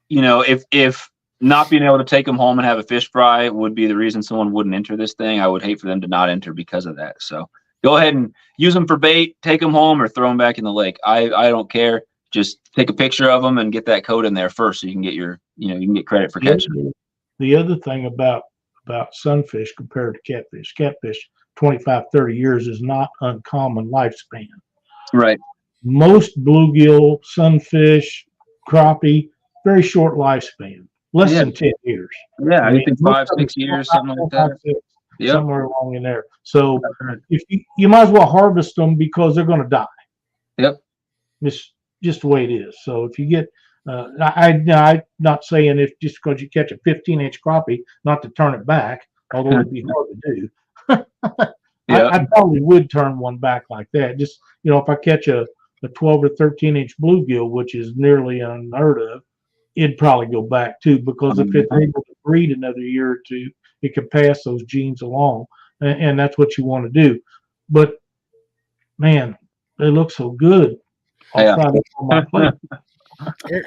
if not being able to take them home and have a fish fry would be the reason someone wouldn't enter this thing, I would hate for them to not enter because of that. So go ahead and use them for bait, take them home, or throw them back in the lake. I don't care. Just take a picture of them and get that code in there first, so you can get you can get credit for catching them. The other thing about sunfish compared to catfish 25, 30 years is not uncommon lifespan. Right. Most bluegill, sunfish, crappie, very short lifespan, less than 10 years. Yeah, I think 5, 6 years, something like that. Somewhere along in there. So if you might as well harvest them because they're going to die. Yep. It's just the way it is. So if you get I'm not saying if just because you catch a 15-inch crappie, not to turn it back, although it'd be hard to do. I probably would turn one back like that. Just, if I catch a 12 or 13-inch bluegill, which is nearly unheard of, it'd probably go back too, because if it's able to breed another year or two, it can pass those genes along, and that's what you want to do. But man, they look so good. I'll try that on my plate.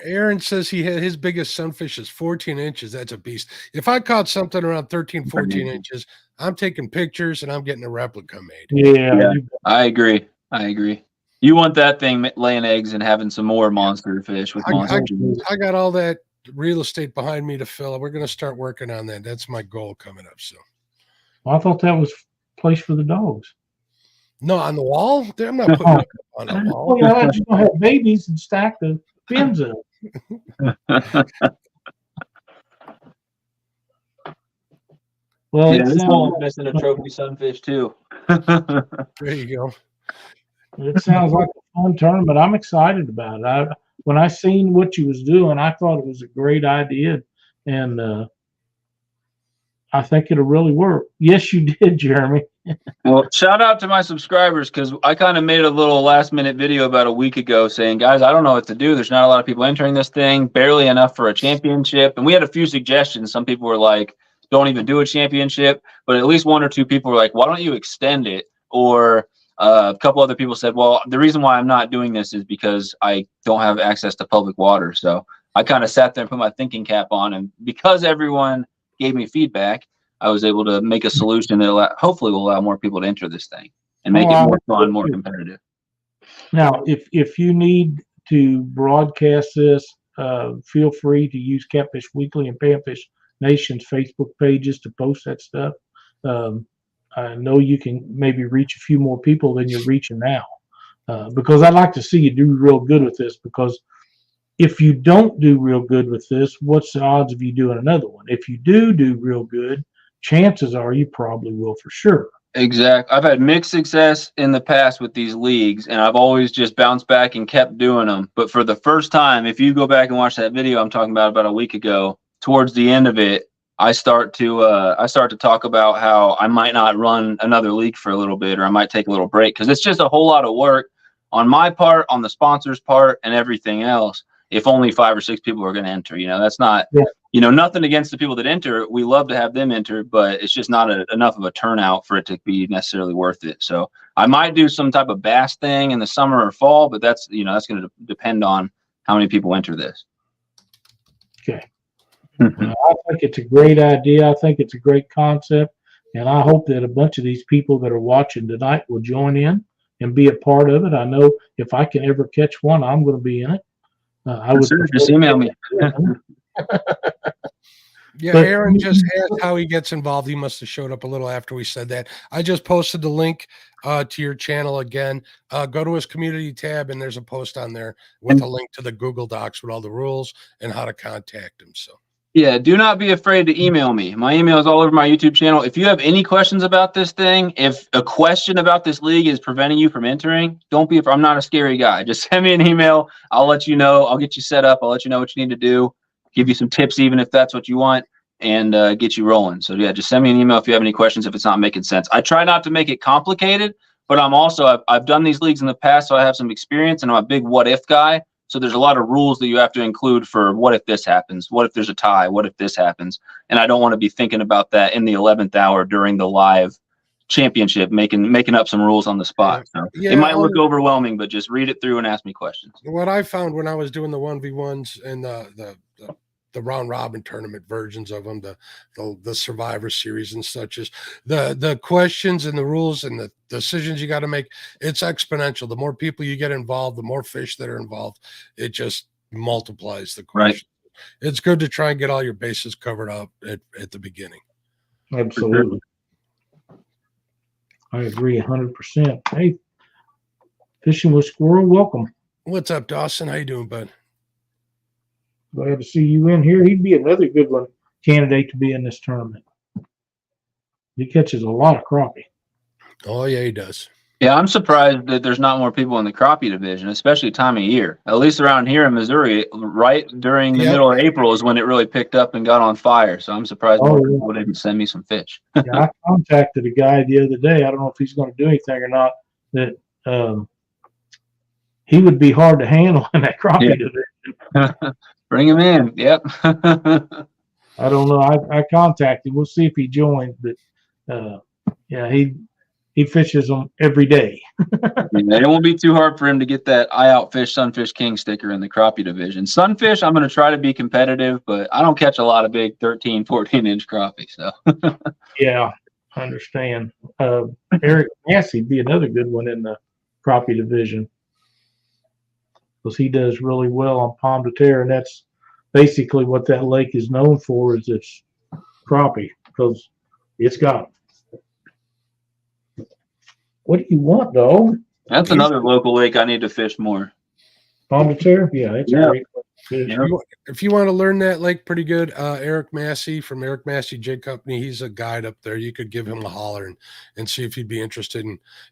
Aaron says he had his biggest sunfish is 14 inches. That's a beast. If I caught something around 13, 14 inches, I'm taking pictures and I'm getting a replica made. Yeah. I agree. You want that thing laying eggs and having some more monster fish with monster genes. I got all that real estate behind me to fill. We're going to start working on that. That's my goal coming up. So, Well, I thought that was a place for the dogs. no, on the wall? I'm not putting it on the wall. Well, yeah, you're gonna have babies and stack the fins up. Well, Yeah, it this sounds, one's missing a trophy sunfish too. There you go. it sounds like a fun tournament. I'm excited about it. When I seen what you was doing, I thought it was a great idea, and I think it'll really work. Yes, you did, Jeremy. Well, shout out to my subscribers, because I kind of made a little last-minute video about a week ago saying, guys, I don't know what to do. There's not a lot of people entering this thing, barely enough for a championship. And we had a few suggestions. Some people were like, don't even do a championship. But at least one or two people were like, why don't you extend it? Or a couple other people said, well, the reason why I'm not doing this is because I don't have access to public water. So I kind of sat there and put my thinking cap on. And because everyone gave me feedback, I was able to make a solution that hopefully will allow more people to enter this thing and make it more fun, more competitive. Now, if you need to broadcast this, feel free to use Catfish Weekly and Panfish Nation's Facebook pages to post that stuff. I know you can maybe reach a few more people than you're reaching now, because I'd like to see you do real good with this, because if you don't do real good with this, what's the odds of you doing another one? If you do real good, chances are you probably will for sure. Exactly. I've had mixed success in the past with these leagues, and I've always just bounced back and kept doing them. But for the first time, if you go back and watch that video I'm talking about a week ago, towards the end of it, I start to talk about how I might not run another league for a little bit, or I might take a little break, because it's just a whole lot of work on my part, on the sponsor's part, and everything else. If only 5 or 6 people are going to enter, that's not, nothing against the people that enter. We love to have them enter, but it's just not enough of a turnout for it to be necessarily worth it. So I might do some type of bass thing in the summer or fall, but that's going to depend on how many people enter this. Okay. Well, I think it's a great idea. I think it's a great concept, and I hope that a bunch of these people that are watching tonight will join in and be a part of it. I know if I can ever catch one, I'm going to be in it. I would just email me. Yeah, but Aaron just asked how he gets involved. He must have showed up a little after we said that. I just posted the link to your channel again. Go to his community tab, and there's a post on there with a link to the Google Docs with all the rules and how to contact him. So. Yeah, do not be afraid to email me. My email is all over my YouTube channel. If you have any questions about this thing, if a question about this league is preventing you from entering, don't be afraid. I'm not a scary guy. Just send me an email. I'll let you know. I'll get you set up. I'll let you know what you need to do. Give you some tips, even if that's what you want, and get you rolling. So yeah, just send me an email if you have any questions, if it's not making sense. I try not to make it complicated, but I've done these leagues in the past, so I have some experience, and I'm a big what if guy. So there's a lot of rules that you have to include for what if this happens? What if there's a tie? What if this happens? And I don't want to be thinking about that in the 11th hour during the live championship, making up some rules on the spot. So it might look overwhelming, but just read it through and ask me questions. What I found when I was doing the 1v1s and the round robin tournament versions of them, the Survivor Series and such, is the questions and the rules and the decisions you got to make. It's exponential. The more people you get involved, the more fish that are involved. It just multiplies the question. Right. It's good to try and get all your bases covered up at the beginning. Absolutely. I agree 100%. Hey, Fishing with Squirrel, welcome. What's up, Dawson? How you doing, bud? Glad to see you in here. He'd be another good one candidate to be in this tournament. He catches a lot of crappie. Oh, yeah, he does. Yeah, I'm surprised that there's not more people in the crappie division, especially time of year. At least around here in Missouri, right during the middle of April is when it really picked up and got on fire. So I'm surprised people didn't send me some fish. Yeah, I contacted a guy the other day. I don't know if he's going to do anything or not. That he would be hard to handle in that crappie division. Bring him in. Yep. I don't know. I contacted. We'll see if he joins, but yeah, he fishes them every day. Yeah, it won't be too hard for him to get that I outfish Sunfish King sticker in the crappie division. Sunfish, I'm going to try to be competitive, but I don't catch a lot of big 13, 14-inch crappie. So Yeah, I understand. Eric Massey would be another good one in the crappie division because he does really well on Pomme de Terre, and that's basically what that lake is known for is its crappie because it's got 'em. What do you want, dog? that's another local lake I need to fish more. Pomme de Terre? Yeah, it's Yeah. great. Fish. Yeah. If you want to learn that lake pretty good, Eric Massey from Eric Massey Jig Company, he's a guide up there. You could give him a holler and see if he'd be interested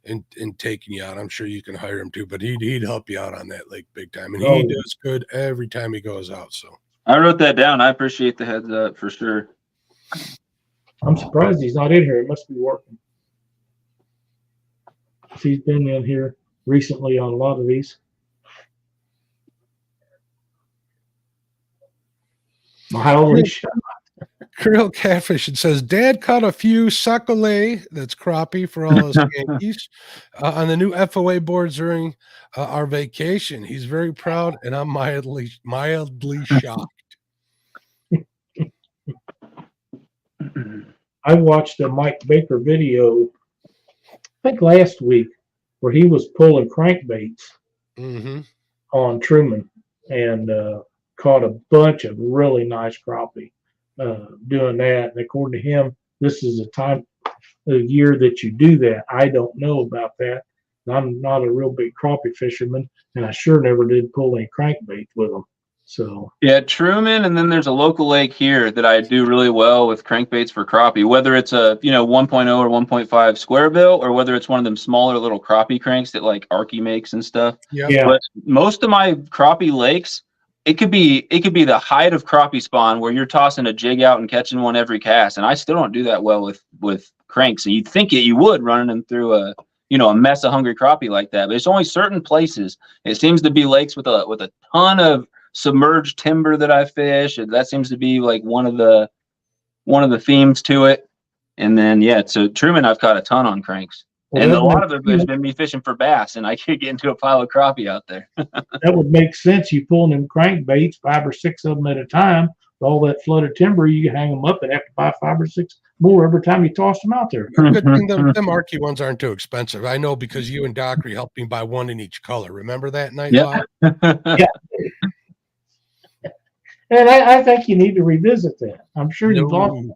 in taking you out. I'm sure you can hire him too, but he'd help you out on that lake big time. And he does good every time he goes out. So I wrote that down. I appreciate the heads up for sure. I'm surprised he's not in here. He must be working. He's been in here recently on a lot of these. Mildly shot. Krill Catfish, it says, Dad caught a few sacolé, that's crappie for all us Yankees, on the new FOA boards during our vacation. He's very proud, and I'm mildly shocked. I watched a Mike Baker video, I think last week, where he was pulling crankbaits on Truman and caught a bunch of really nice crappie doing that. And according to him, this is a time of year that you do that. I don't know about that. I'm not a real big crappie fisherman, and I sure never did pull any crankbaits with them. So yeah, Truman, and then there's a local lake here that I do really well with crankbaits for crappie, whether it's a 1.0 or 1.5 square bill, or whether it's one of them smaller little crappie cranks that like Arky makes and stuff. yeah. But most of my crappie lakes, it could be the height of crappie spawn where you're tossing a jig out and catching one every cast, and I still don't do that well with cranks. And you'd think you would running them through a mess of hungry crappie like that, but it's only certain places. It seems to be lakes with a ton of submerged timber that I fish. That seems to be like one of the themes to it. And then so Truman, I've caught a ton on cranks. And a lot of it has been me fishing for bass, and I could get into a pile of crappie out there. That would make sense. You pulling them crankbaits, 5 or 6 of them at a time. With all that flooded timber, you can hang them up and have to buy 5 or 6 more every time you toss them out there. Good thing them Arky ones aren't too expensive. I know because you and Dockery helped me buy one in each color. Remember that night? Yeah. Yeah. And I think you need to revisit that. I'm sure you've lost.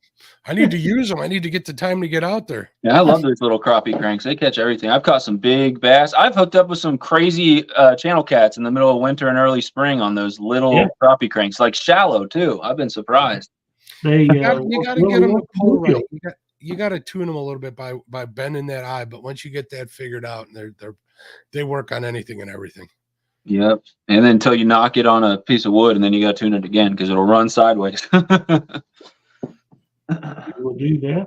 I need to use them. I need to get the time to get out there. Yeah, I love those little crappie cranks. They catch everything. I've caught some big bass. I've hooked up with some crazy channel cats in the middle of winter and early spring on those little crappie cranks, like shallow too. I've been surprised. You got to get them to pull right. You got to tune them a little bit by bending that eye. But once you get that figured out, and they work on anything and everything. Yep. And then until you knock it on a piece of wood, and then you got to tune it again because it'll run sideways. We'll do that.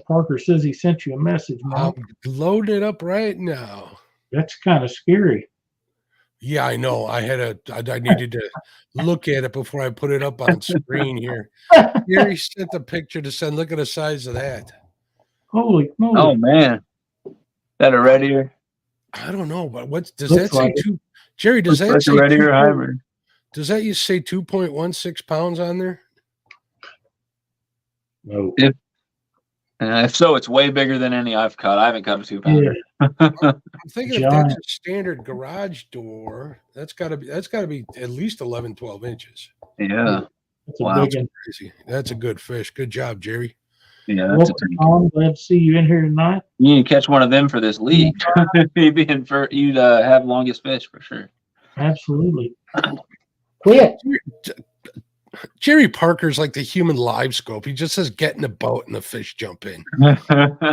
Parker says he sent you a message, Mom. I'm loaded up right now. That's kind of scary. Yeah, I know. I needed to look at it before I put it up on screen here. Gary sent a picture to send. Look at the size of that. Holy moly. Oh man. That a red ear? I don't know, but does Looks that say like two? Jerry, does that Like say a red ear hybrid? Does that you say 2.16 pounds on there? No. If so, it's way bigger than any I've caught. I haven't caught a 2-pounder. I'm thinking if Giant. that's a standard garage door, that's got to be at least 11, 12 inches. Yeah. That's a Wow. big one. Crazy. That's a good fish. Good job, Jerry. Yeah. Well, That's a tank. Tom, glad to see you in here tonight. You need to catch one of them for this league. You'd have longest fish for sure. Absolutely. Quit. Jerry Parker's like the human live scope. He just says get in the boat and the fish jump in.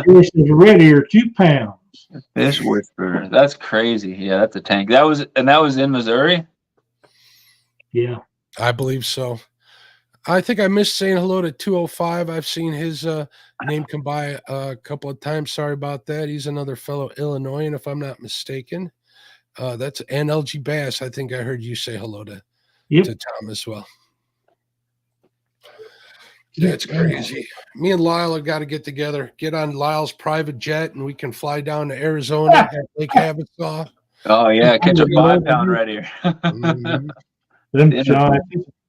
This is red ear, 2 pounds. Fish whisperer. That's crazy. Yeah, that's a tank. That was in Missouri. Yeah. I believe so. I think I missed saying hello to 205. I've seen his name come by a couple of times. Sorry about that. He's another fellow Illinoisan, if I'm not mistaken. That's NLG Bass. I think I heard you say hello to Tom as well. That's crazy. Me and Lyle have got to get together, get on Lyle's private jet, and we can fly down to Arizona at Lake Havasaw. Oh yeah, catch a 5-pound right here. Them John,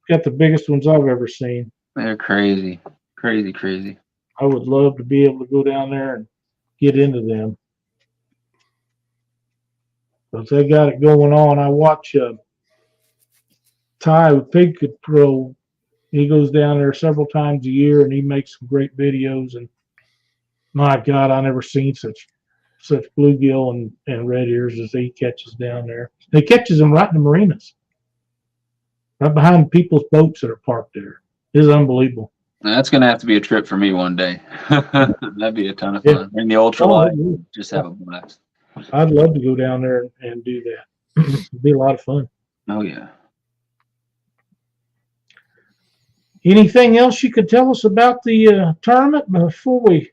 got the biggest ones I've ever seen. They're crazy, crazy, crazy. I would love to be able to go down there and get into them. But they got it going on. I watch Ty with Pig Control. He goes down there several times a year, and he makes some great videos. And my God, I never seen such bluegill and red ears as he catches down there. He catches them right in the marinas, right behind people's boats that are parked there. It is unbelievable. That's gonna have to be a trip for me one day. That'd be a ton of fun. In the ultralight, just have a blast. I'd love to go down there and do that. It'd be a lot of fun. Oh yeah. Anything else you could tell us about the tournament before we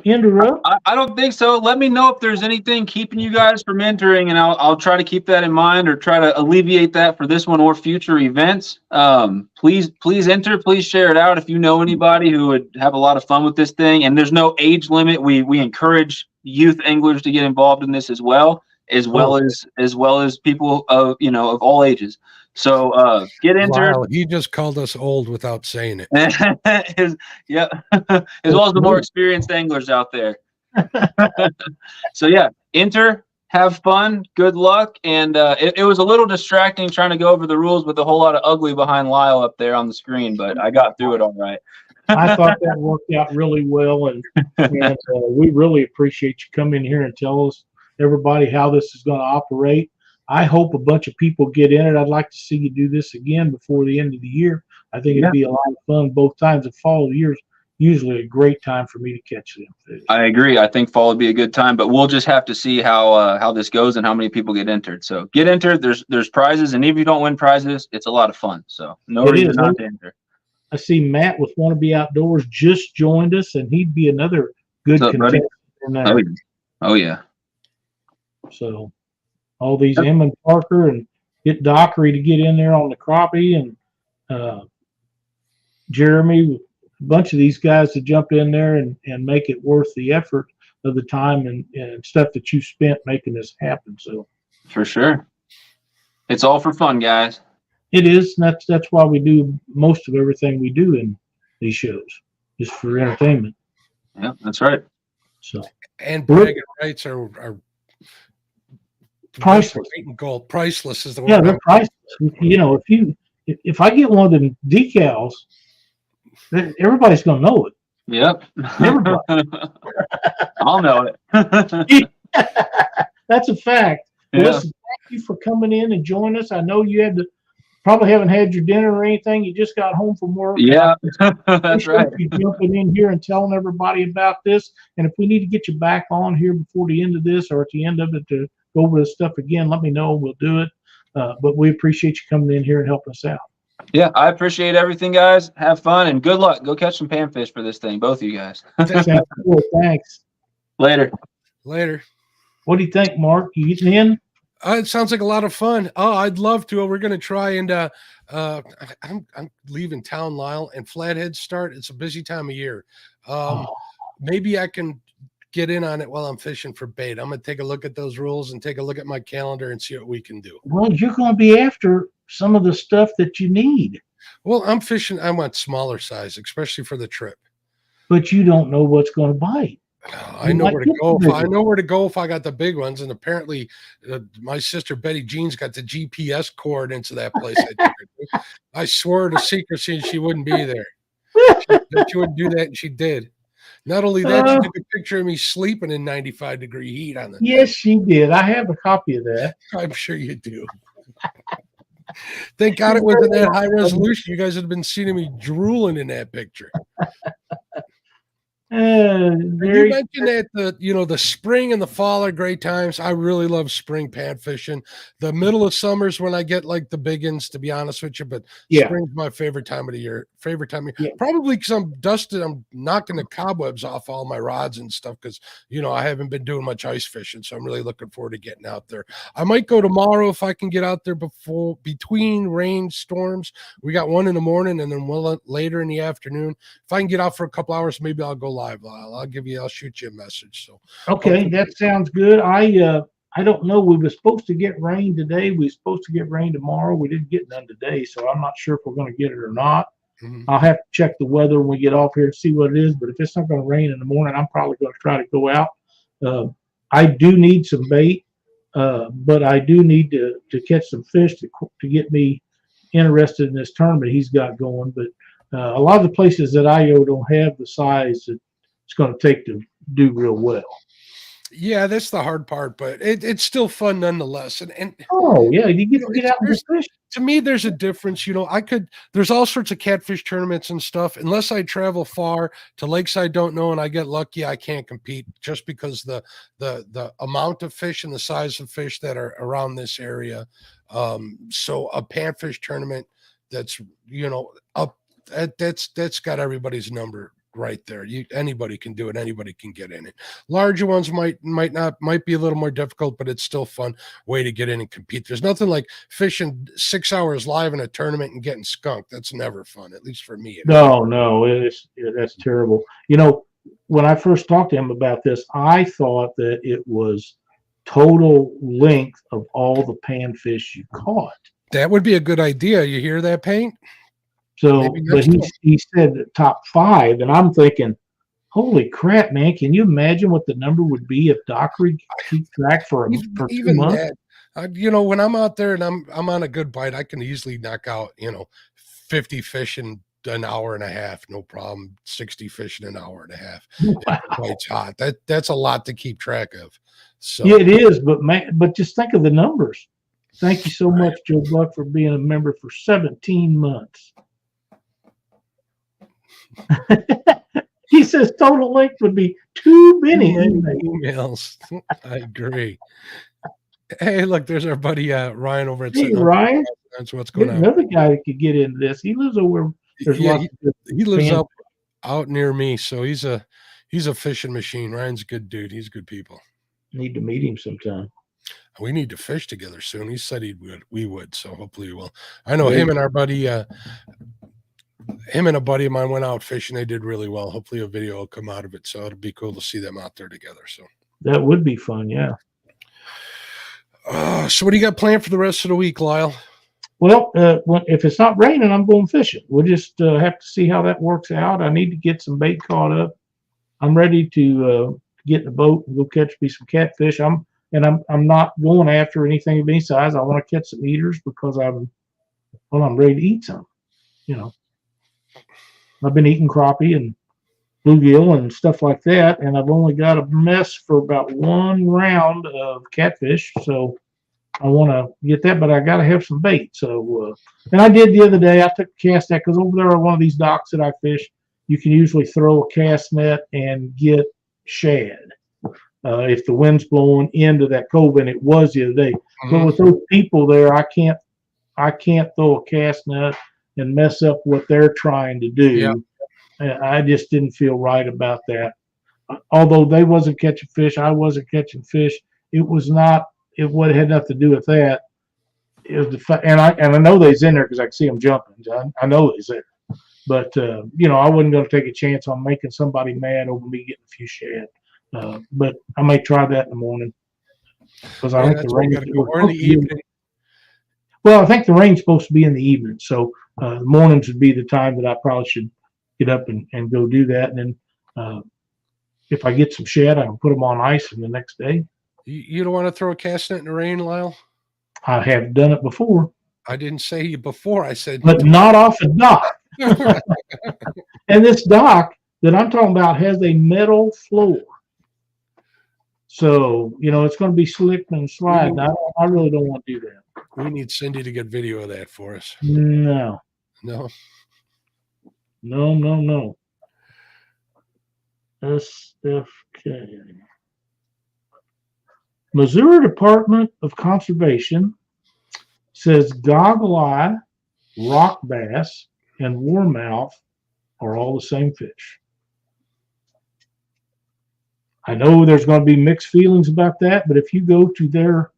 interrupt? I don't think so. Let me know if there's anything keeping you guys from entering, and I'll try to keep that in mind or try to alleviate that for this one or future events. Please enter. Please share it out if you know anybody who would have a lot of fun with this thing. And there's no age limit. We encourage youth anglers to get involved in this as well as people of all ages. So get entered. Wow, he just called us old without saying it. As well as the more experienced anglers out there. So yeah, enter, have fun, good luck, and it was a little distracting trying to go over the rules with a whole lot of ugly behind Lyle up there on the screen, but I got through it all right. I thought that worked out really well, and we really appreciate you coming here and tell us everybody how this is going to operate. I hope a bunch of people get in it. I'd like to see you do this again before the end of the year. I think it'd be a lot of fun both times. The fall of the year is usually a great time for me to catch them fish. I agree. I think fall would be a good time, but we'll just have to see how this goes and how many people get entered. So get entered. There's prizes, and if you don't win prizes, it's a lot of fun. So no reason not to enter. I see Matt with Want to Be Outdoors just joined us, and he'd be another good contestant in there. Oh yeah. So all these Emmett Parker and get Dockery to get in there on the crappie, and Jeremy, a bunch of these guys to jump in there and make it worth the effort of the time and stuff that you spent making this happen. So for sure, it's all for fun, guys. It is. That's why we do most of everything we do in these shows, just for entertainment. Yeah, that's right. So and bragging rights are priceless. Gold. Priceless is the word. Yeah, they're priceless. You know, if I get one of them decals, then everybody's gonna know it. Yep. Everybody. I'll know it. That's a fact. Yeah. Listen, thank you for coming in and joining us. I know you probably haven't had your dinner or anything. You just got home from work. Yeah, that's right. You jumping in here and telling everybody about this. And if we need to get you back on here before the end of this or at the end of it to go over this stuff again, let me know. We'll do it. But we appreciate you coming in here and helping us out. Yeah, I appreciate everything, guys. Have fun and good luck. Go catch some panfish for this thing, both of you guys. Thanks. Later. What do you think, Mark? You getting in? It sounds like a lot of fun. Oh, I'd love to. We're going to try and I'm leaving town, Lyle, and flatheads start. It's a busy time of year. Maybe I can get in on it while I'm fishing for bait. I'm going to take a look at those rules and take a look at my calendar and see what we can do. Well, you're going to be after some of the stuff that you need. Well, I'm fishing. I want smaller size, especially for the trip. But you don't know what's going to bite. I know where to go. I know where to go if I got the big ones. And apparently, my sister Betty Jean's got the GPS cord into that place. I swore to secrecy she wouldn't be there. She wouldn't do that, and she did. Not only that, she took a picture of me sleeping in 95-degree heat on the. Yes, she did. I have a copy of that. I'm sure you do. Thank God it wasn't that high resolution. You guys would have been seeing me drooling in that picture. And you Very, mentioned that the spring and the fall are great times. I really love spring pan fishing. The middle of summer's when I get like the big ones, to be honest with you. But yeah, spring's my favorite time of the year. Favorite time of year. yeah. Probably because I'm dusted. I'm knocking the cobwebs off all my rods and stuff because I haven't been doing much ice fishing. So I'm really looking forward to getting out there. I might go tomorrow if I can get out there between rainstorms. We got one in the morning and then one later in the afternoon. If I can get out for a couple hours, maybe I'll go live. I'll shoot you a message. So Okay, that sounds good. I don't know. We were supposed to get rain today. We were supposed to get rain tomorrow. We didn't get none today, so I'm not sure if we're going to get it or not. I'll have to check the weather when we get off here and see what it is. But if it's not going to rain in the morning, I'm probably going to try to go out. I do need some bait, but I do need to catch some fish to get me interested in this tournament he's got going. But a lot of the places that I go don't have the size that it's going to take to do real well. Yeah, that's the hard part, but it's still fun nonetheless. And oh yeah, you get to get out and fish. To me, there's a difference. There's all sorts of catfish tournaments and stuff. Unless I travel far to lakes I don't know and I get lucky, I can't compete just because the amount of fish and the size of fish that are around this area. So a panfish tournament that's up that's got everybody's number right there. Anybody can do it. Anybody can get in it. Larger ones might be a little more difficult, but it's still fun way to get in and compete. There's nothing like fishing 6 hours live in a tournament and getting skunked. That's never fun, at least for me. No, that's terrible. When I first talked to him about this, I thought that it was total length of all the panfish you caught. That would be a good idea. You hear that, Paint? So, but he said the top 5, and I'm thinking, holy crap, man! Can you imagine what the number would be if Dockery keep track for 2 months? That, when I'm out there and I'm on a good bite, I can easily knock out 50 fish in an hour and a half, no problem. 60 fish in an hour and a half. Wow. It's hot. That's a lot to keep track of. So yeah, it is, but just think of the numbers. Thank you so much, Joe Buck, for being a member for 17 months. He says total length would be too many emails. I agree. Hey, look, there's our buddy Ryan over at Ryan. That's what's going on. Another guy that could get into this. He lives over. He lives out near me, so he's a fishing machine. Ryan's a good dude. He's good people. Need to meet him sometime. We need to fish together soon. He said we would, so hopefully we will. I know him and our buddy. Him and a buddy of mine went out fishing. They did really well. Hopefully a video will come out of it. So it'll be cool to see them out there together. So that would be fun. Yeah. So what do you got planned for the rest of the week, Lyle? Well, if it's not raining, I'm going fishing. We'll just have to see how that works out. I need to get some bait caught up. I'm ready to get in the boat and go catch me some catfish. I'm not going after anything of any size. I want to catch some eaters because I'm ready to eat some. I've been eating crappie and bluegill and stuff like that, and I've only got a mess for about 1 round of catfish, so I want to get that, but I got to have some bait. So, and I did the other day. I took a cast net because over there on one of these docks that I fish, you can usually throw a cast net and get shad if the wind's blowing into that cove, and it was the other day. But with those people there, I can't throw a cast net and mess up what they're trying to do. Yeah. I just didn't feel right about that. Although they wasn't catching fish, I wasn't catching fish. It had nothing to do with that. It was and I know they's in there because I can see them jumping. I know they's there. But I wasn't going to take a chance on making somebody mad over me getting a few shad. But I may try that in the morning because I think the rain. Or in the evening. Well, I think the rain's supposed to be in the evening, so the mornings would be the time that I probably should get up and go do that. And then if I get some shad, I can put them on ice in the next day. You don't want to throw a cast net in the rain, Lyle? I have done it before. I didn't say before. I said, but not off a dock. And this dock that I'm talking about has a metal floor. So, it's going to be slick and sliding. I really don't want to do that. We need Cindy to get video of that for us. No. SFK. Missouri Department of Conservation says goggle eye, rock bass, and warmouth are all the same fish. I know there's going to be mixed feelings about that, but if you go to their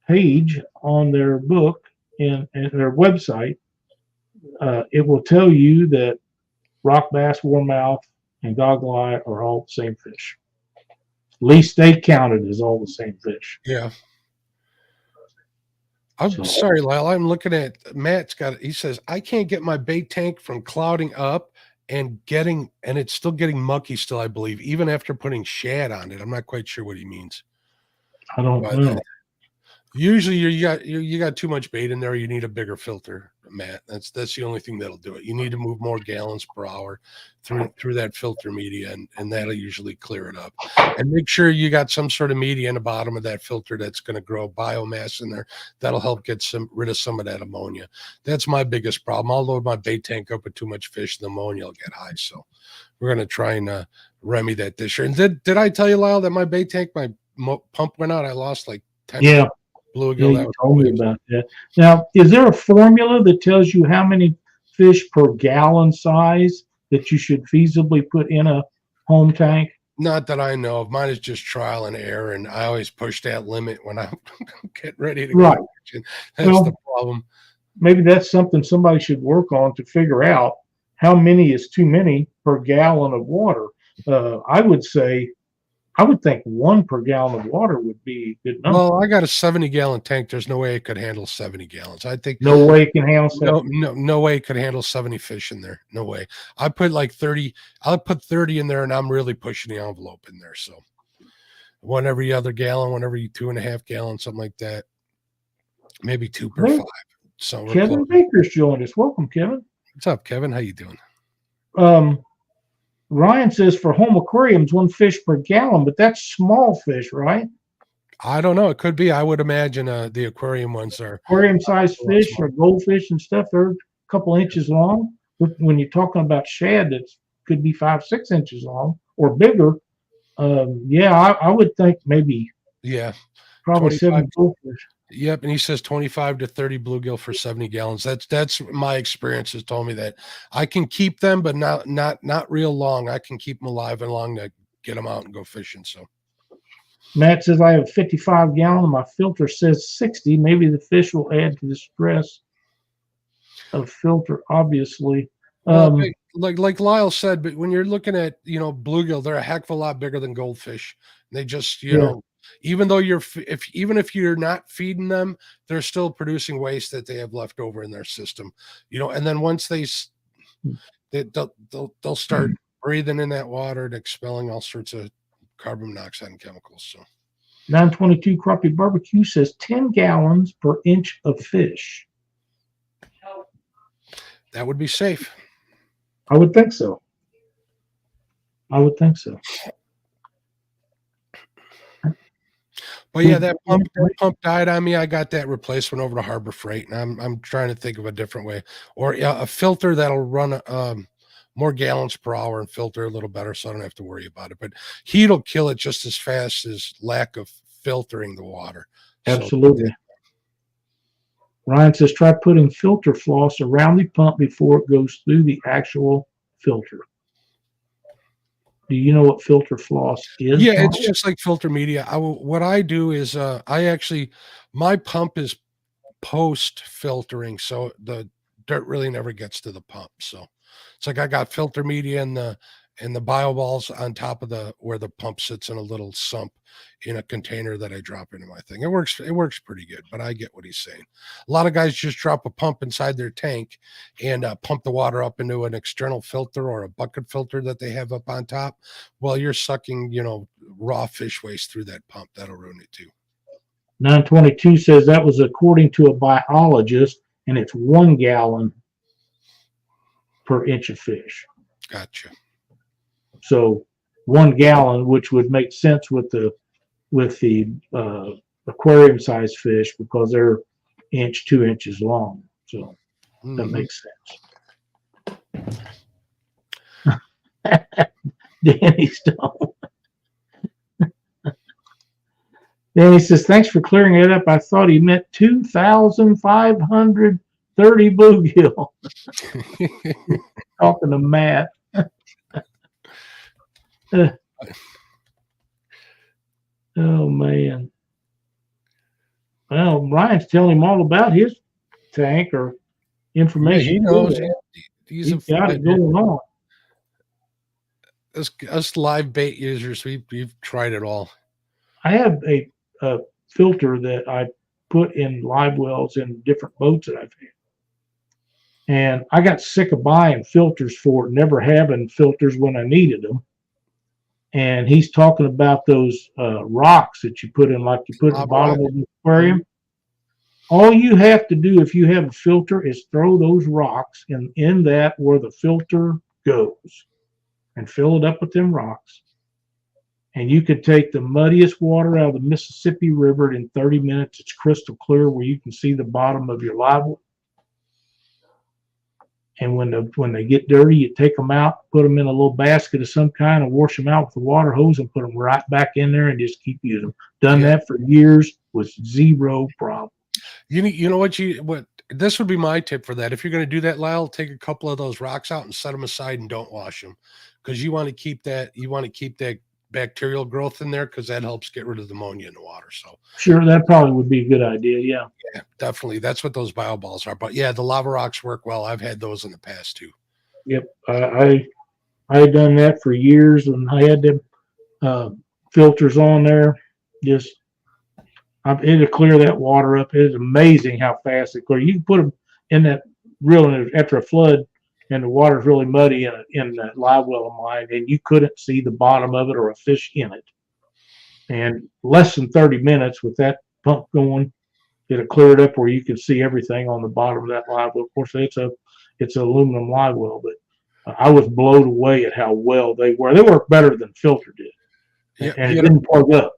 page on their book and their website, it will tell you that rock bass, warmouth, and goggle eye are all the same fish. At least they counted as all the same fish. Yeah. I'm sorry, Lyle. I'm looking at Matt's got it. He says, I can't get my bait tank from clouding up and it's still getting mucky still, I believe, even after putting shad on it. I'm not quite sure what he means. I don't know. Usually you got too much bait in there. You need a bigger filter, Matt. That's the only thing that'll do it. You need to move more gallons per hour through that filter media, and that'll usually clear it up. And make sure you got some sort of media in the bottom of that filter that's going to grow biomass in there. That'll help get rid of some of that ammonia. That's my biggest problem. I'll load my bait tank up with too much fish, the ammonia will get high. So we're going to try and remedy that this year. And did I tell you, Lyle, that my bait tank, my pump went out? I lost like 10. Yeah. Bluegill. Yeah, you told me about that. Now, is there a formula that tells you how many fish per gallon size that you should feasibly put in a home tank? Not that I know of. Mine is just trial and error, and I always push that limit when I'm getting ready to go. That's the problem. Maybe that's something somebody should work on to figure out how many is too many per gallon of water. I would think 1 per gallon of water would be good enough. Well, I got a 70-gallon tank. There's no way it could handle 70 gallons. I think no way it can handle 70. No way it could handle 70 fish in there. No way. I put like 30. I'll put 30 in there, and I'm really pushing the envelope in there. So 1 every other gallon, 1 every 2.5 gallons, something like that. Maybe 2 per 5. So Kevin Baker's joined us. Welcome, Kevin. What's up, Kevin? How you doing? Ryan says for home aquariums, 1 fish per gallon, but that's small fish, right? I don't know. It could be. I would imagine the aquarium ones are aquarium-sized fish or goldfish and stuff. They're a couple inches long. When you're talking about shad, that could be 5-6 inches long or bigger. I would think maybe. Yeah, probably 7 goldfish. Yep, and he says 25 to 30 bluegill for 70 gallons. That's my experience has told me that I can keep them, but not real long. I can keep them alive and long to get them out and go fishing. So Matt says I have a 55 gallon. My filter says 60. Maybe the fish will add to the stress of filter. Obviously, like Lyle said, but when you're looking at bluegill, they're a heck of a lot bigger than goldfish. They just know. Even though even if you're not feeding them, they're still producing waste that they have left over in their system, and then once they'll start breathing in that water and expelling all sorts of carbon monoxide and chemicals. So 922 Crappie Barbecue says 10 gallons per inch of fish. That would be safe. I would think so. But yeah, that pump died on me. I got that replacement over to Harbor Freight, and I'm trying to think of a different way, or a filter that'll run more gallons per hour and filter a little better, so I don't have to worry about it. But heat will kill it just as fast as lack of filtering the water. Absolutely. So, Ryan says try putting filter floss around the pump before it goes through the actual filter. Do you know what filter floss is? Yeah, it's just like filter media. What I do is my pump is post filtering, so the dirt really never gets to the pump. So it's like I got filter media and the bio balls on top of where the pump sits in a little sump in a container that I drop into my thing. It works pretty good, but I get what he's saying. A lot of guys just drop a pump inside their tank and pump the water up into an external filter or a bucket filter that they have up on top. Well, you're sucking, raw fish waste through that pump. That'll ruin it too. 922 says that was according to a biologist, and it's 1 gallon per inch of fish. Gotcha. So 1 gallon, which would make sense with the aquarium sized fish because they're 2 inches long. So that makes sense. Danny Stone. Danny says, thanks for clearing it up. I thought he meant 2,530 bluegill. Talking to Matt. Oh, man. Well, Ryan's telling him all about his tank or information. Yeah, he knows. He's got it going on. Us live bait users, we've tried it all. I have a filter that I put in live wells in different boats that I've had. And I got sick of buying filters for it, never having filters when I needed them. And he's talking about those rocks that you put in, like you put at the bottom of the aquarium. All you have to do if you have a filter is throw those rocks in that where the filter goes and fill it up with them rocks. And you could take the muddiest water out of the Mississippi River in 30 minutes. It's crystal clear where you can see the bottom of your live well. And when they get dirty, you take them out, put them in a little basket of some kind, and wash them out with the water hose and put them right back in there and just keep using them. Done that for years with zero problem. You know what this would be my tip for that. If you're going to do that, Lyle, take a couple of those rocks out and set them aside and don't wash them, because you want to keep that bacterial growth in there, because that helps get rid of the ammonia in the water. So sure, that probably would be a good idea. Yeah, definitely. That's what those bio balls are. But yeah, the lava rocks work well. I've had those in the past too. Yep, I had done that for years, and I had them filters on there. Just it'll clear that water up. It's amazing how fast it clears. You can put them in that after a flood, and the water's really muddy in that live well of mine, and you couldn't see the bottom of it or a fish in it. And less than 30 minutes with that pump going, it'll clear it up where you can see everything on the bottom of that live well. Of course, it's an aluminum live well, but I was blown away at how well they were. They work better than filter did, and it didn't plug up.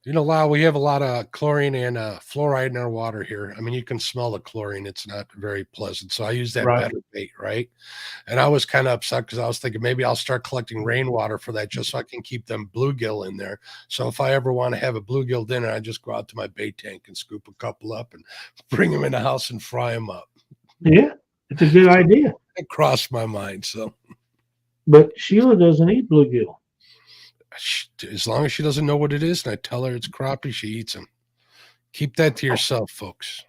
You know, Lyle, we have a lot of chlorine and fluoride in our water here. I mean, you can smell the chlorine. It's not very pleasant. So I use that better bait, right? And I was kind of upset because I was thinking maybe I'll start collecting rainwater for that just so I can keep them bluegill in there. So if I ever want to have a bluegill dinner, I just go out to my bait tank and scoop a couple up and bring them in the house and fry them up. Yeah, it's a good idea. It crossed my mind. So, but Sheila doesn't eat bluegill. As long as she doesn't know what it is, and I tell her it's crappie, she eats them. Keep that to yourself, folks.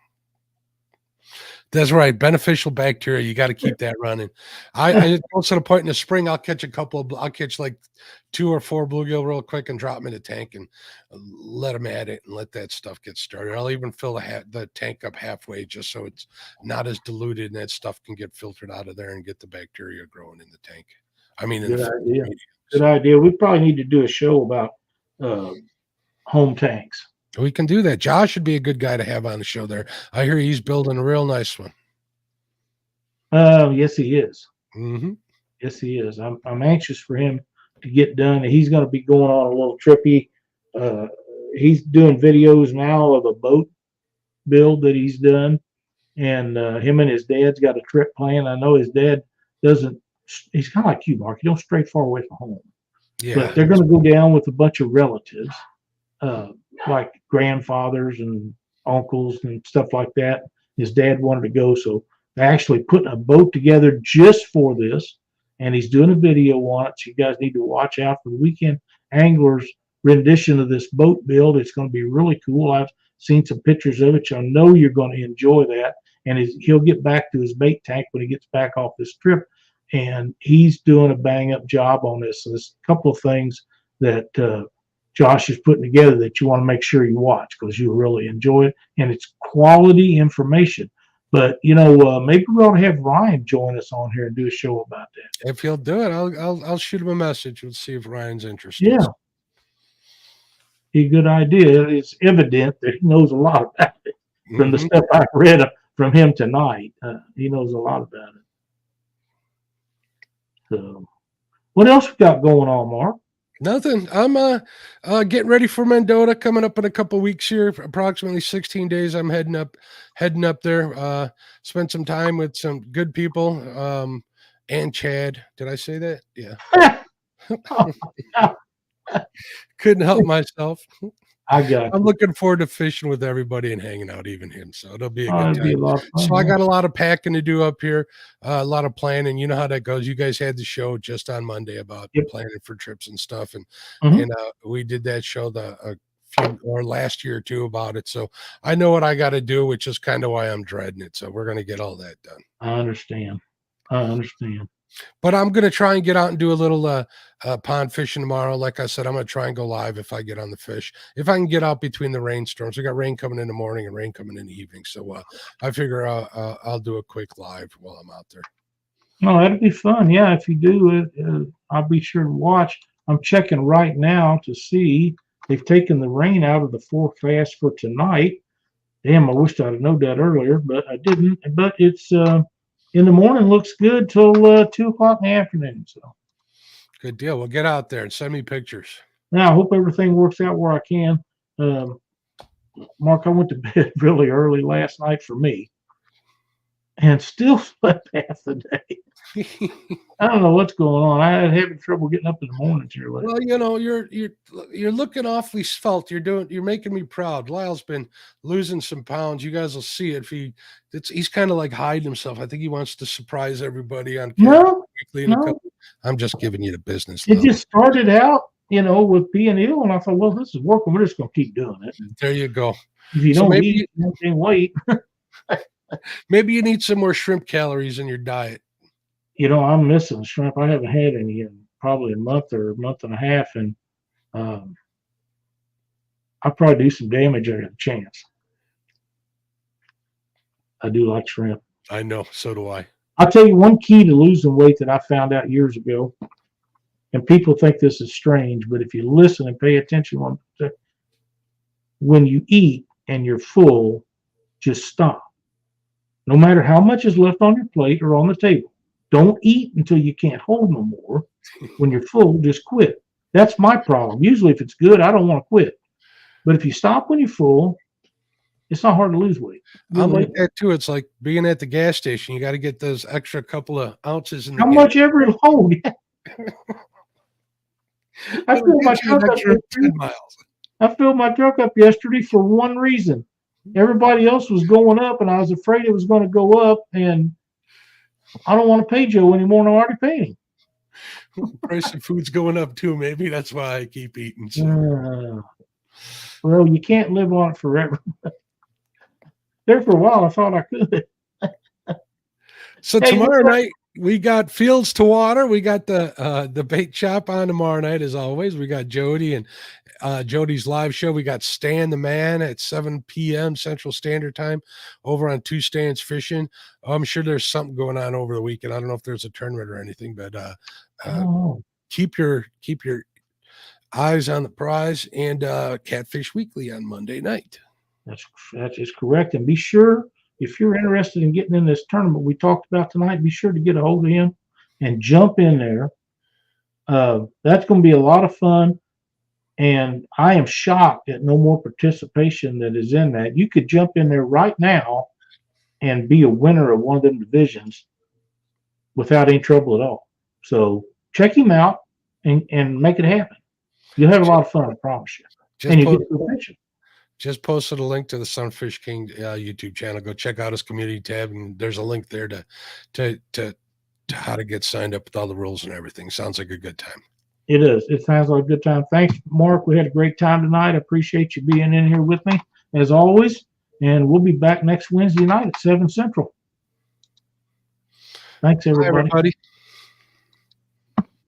That's right. Beneficial bacteria. You got to keep that running. I also at a point in the spring, I'll catch like 2 or 4 bluegill real quick and drop them in the tank and let them at it and let that stuff get started. I'll even fill the tank up halfway just so it's not as diluted and that stuff can get filtered out of there and get the bacteria growing in the tank. I mean, good idea. Good idea. We probably need to do a show about home tanks. We can do that. Josh would be a good guy to have on the show there. I hear he's building a real nice one. Yes, he is. Mm-hmm. Yes, he is. I'm anxious for him to get done. He's going to be going on a little trippy. He's doing videos now of a boat build that he's done, and him and his dad's got a trip planned. I know his dad doesn't. He's kind of like you, Mark. You don't stray far away from home. Yeah. But they're going to go down with a bunch of relatives, like grandfathers and uncles and stuff like that. His dad wanted to go, so they're actually putting a boat together just for this, and he's doing a video on it. So you guys need to watch out for the Weekend Anglers rendition of this boat build. It's going to be really cool. I've seen some pictures of it. I know you're going to enjoy that. And he'll get back to his bait tank when he gets back off this trip. And he's doing a bang-up job on this. So there's a couple of things that Josh is putting together that you want to make sure you watch because you'll really enjoy it. And it's quality information. But, maybe we ought to have Ryan join us on here and do a show about that. If he'll do it, I'll shoot him a message and see if Ryan's interested. Yeah. Be a good idea. It's evident that he knows a lot about it from the stuff I read from him tonight. He knows a lot about it. So, what else we got going on, Mark? Nothing. I'm getting ready for Mendota coming up in a couple of weeks here. Approximately 16 days. I'm heading up there. Spent some time with some good people. And Chad. Did I say that? Yeah. Couldn't help myself. I got I'm you. looking forward to fishing with everybody and hanging out, even him. So it'll be a good It'd be a time. lot of fun. So I yeah. got a lot of packing to do up here, a lot of planning. You know how that goes. You guys had the show just on Monday about Yep. planning for trips and stuff, and Mhm. we did that show a few or last year or two about it. So I know what I got to do, which is kind of why I'm dreading it. So we're gonna get all that done. I understand. I understand. But I'm gonna try and get out and do a little pond fishing tomorrow. Like I said, I'm gonna try and go live if I get on the fish. If I can get out between the rainstorms, we got rain coming in the morning and rain coming in the evening. So I figure I'll do a quick live while I'm out there. No, that'd be fun. Yeah, if you do it, I'll be sure to watch. I'm checking right now to see they've taken the rain out of the forecast for tonight. Damn, I wished I'd have known that earlier, but I didn't. But it's in the morning looks good till 2 o'clock in the afternoon. So Good deal. Well, get out there and send me pictures. now I hope everything works out where I can. Mark, I went to bed really early last night for me, and still slept half the day. I don't know what's going on. I had having trouble getting up in the mornings here lately. Well, you know, you're looking awfully svelte. You're making me proud. Lyle's been losing some pounds. You guys will see it. He's kind of like hiding himself. I think he wants to surprise everybody on No, Weekly. no. I'm just giving you the business. It Lyle. just started out, with being ill, and I thought, well, this is working. We're just going to keep doing it. There you go. If you So don't maybe eat, you can't wait. Maybe you need some more shrimp calories in your diet. I'm missing shrimp. I haven't had any in probably a month or a month and a half, and I'll probably do some damage at a chance. I do like shrimp. I know. So do I. I'll tell you one key to losing weight that I found out years ago, and people think this is strange, but if you listen and pay attention, when you eat and you're full, just stop. No matter how much is left on your plate or on the table. Don't eat until you can't hold no more. When you're full, just quit. That's my problem. Usually if it's good, I don't want to quit. But if you stop when you're full, it's not hard to lose weight. I'm like that too. It's like being at the gas station. You got to get those extra couple of ounces in the How gas. much ever it'll hold? I filled my truck up 10 miles. I filled my truck up yesterday for one reason. Everybody else was going up, and I was afraid it was going to go up, and I don't want to pay Joe anymore, and I'm already paying him. Price of food's going up too. Maybe that's why I keep eating. So. Well, you can't live on it forever. There for a while, I thought I could. So tomorrow night we got Fields to Water. We got the bait shop on tomorrow night as always. We got Jody and Jody's live show. We got Stan the Man at 7 p.m. Central Standard Time over on Two Stands Fishing. I'm sure there's something going on over the weekend. I don't know if there's a tournament or anything, but keep your eyes on the prize, and Catfish Weekly on Monday night. That is correct. And be sure, if you're interested in getting in this tournament we talked about tonight, be sure to get a hold of him and jump in there. That's going to be a lot of fun. And I am shocked at no more participation that is in that. You could jump in there right now and be a winner of one of them divisions without any trouble at all. So check him out and make it happen. You'll have a lot of fun, I promise you. And you get to attention. Just posted a link to the Sunfish King YouTube channel. Go check out his community tab, and there's a link there to how to get signed up with all the rules and everything. Sounds like a good time. It is. It sounds like a good time. Thanks, Mark. We had a great time tonight. I appreciate you being in here with me, as always. And we'll be back next Wednesday night at 7 Central. Thanks, everybody. Bye, everybody.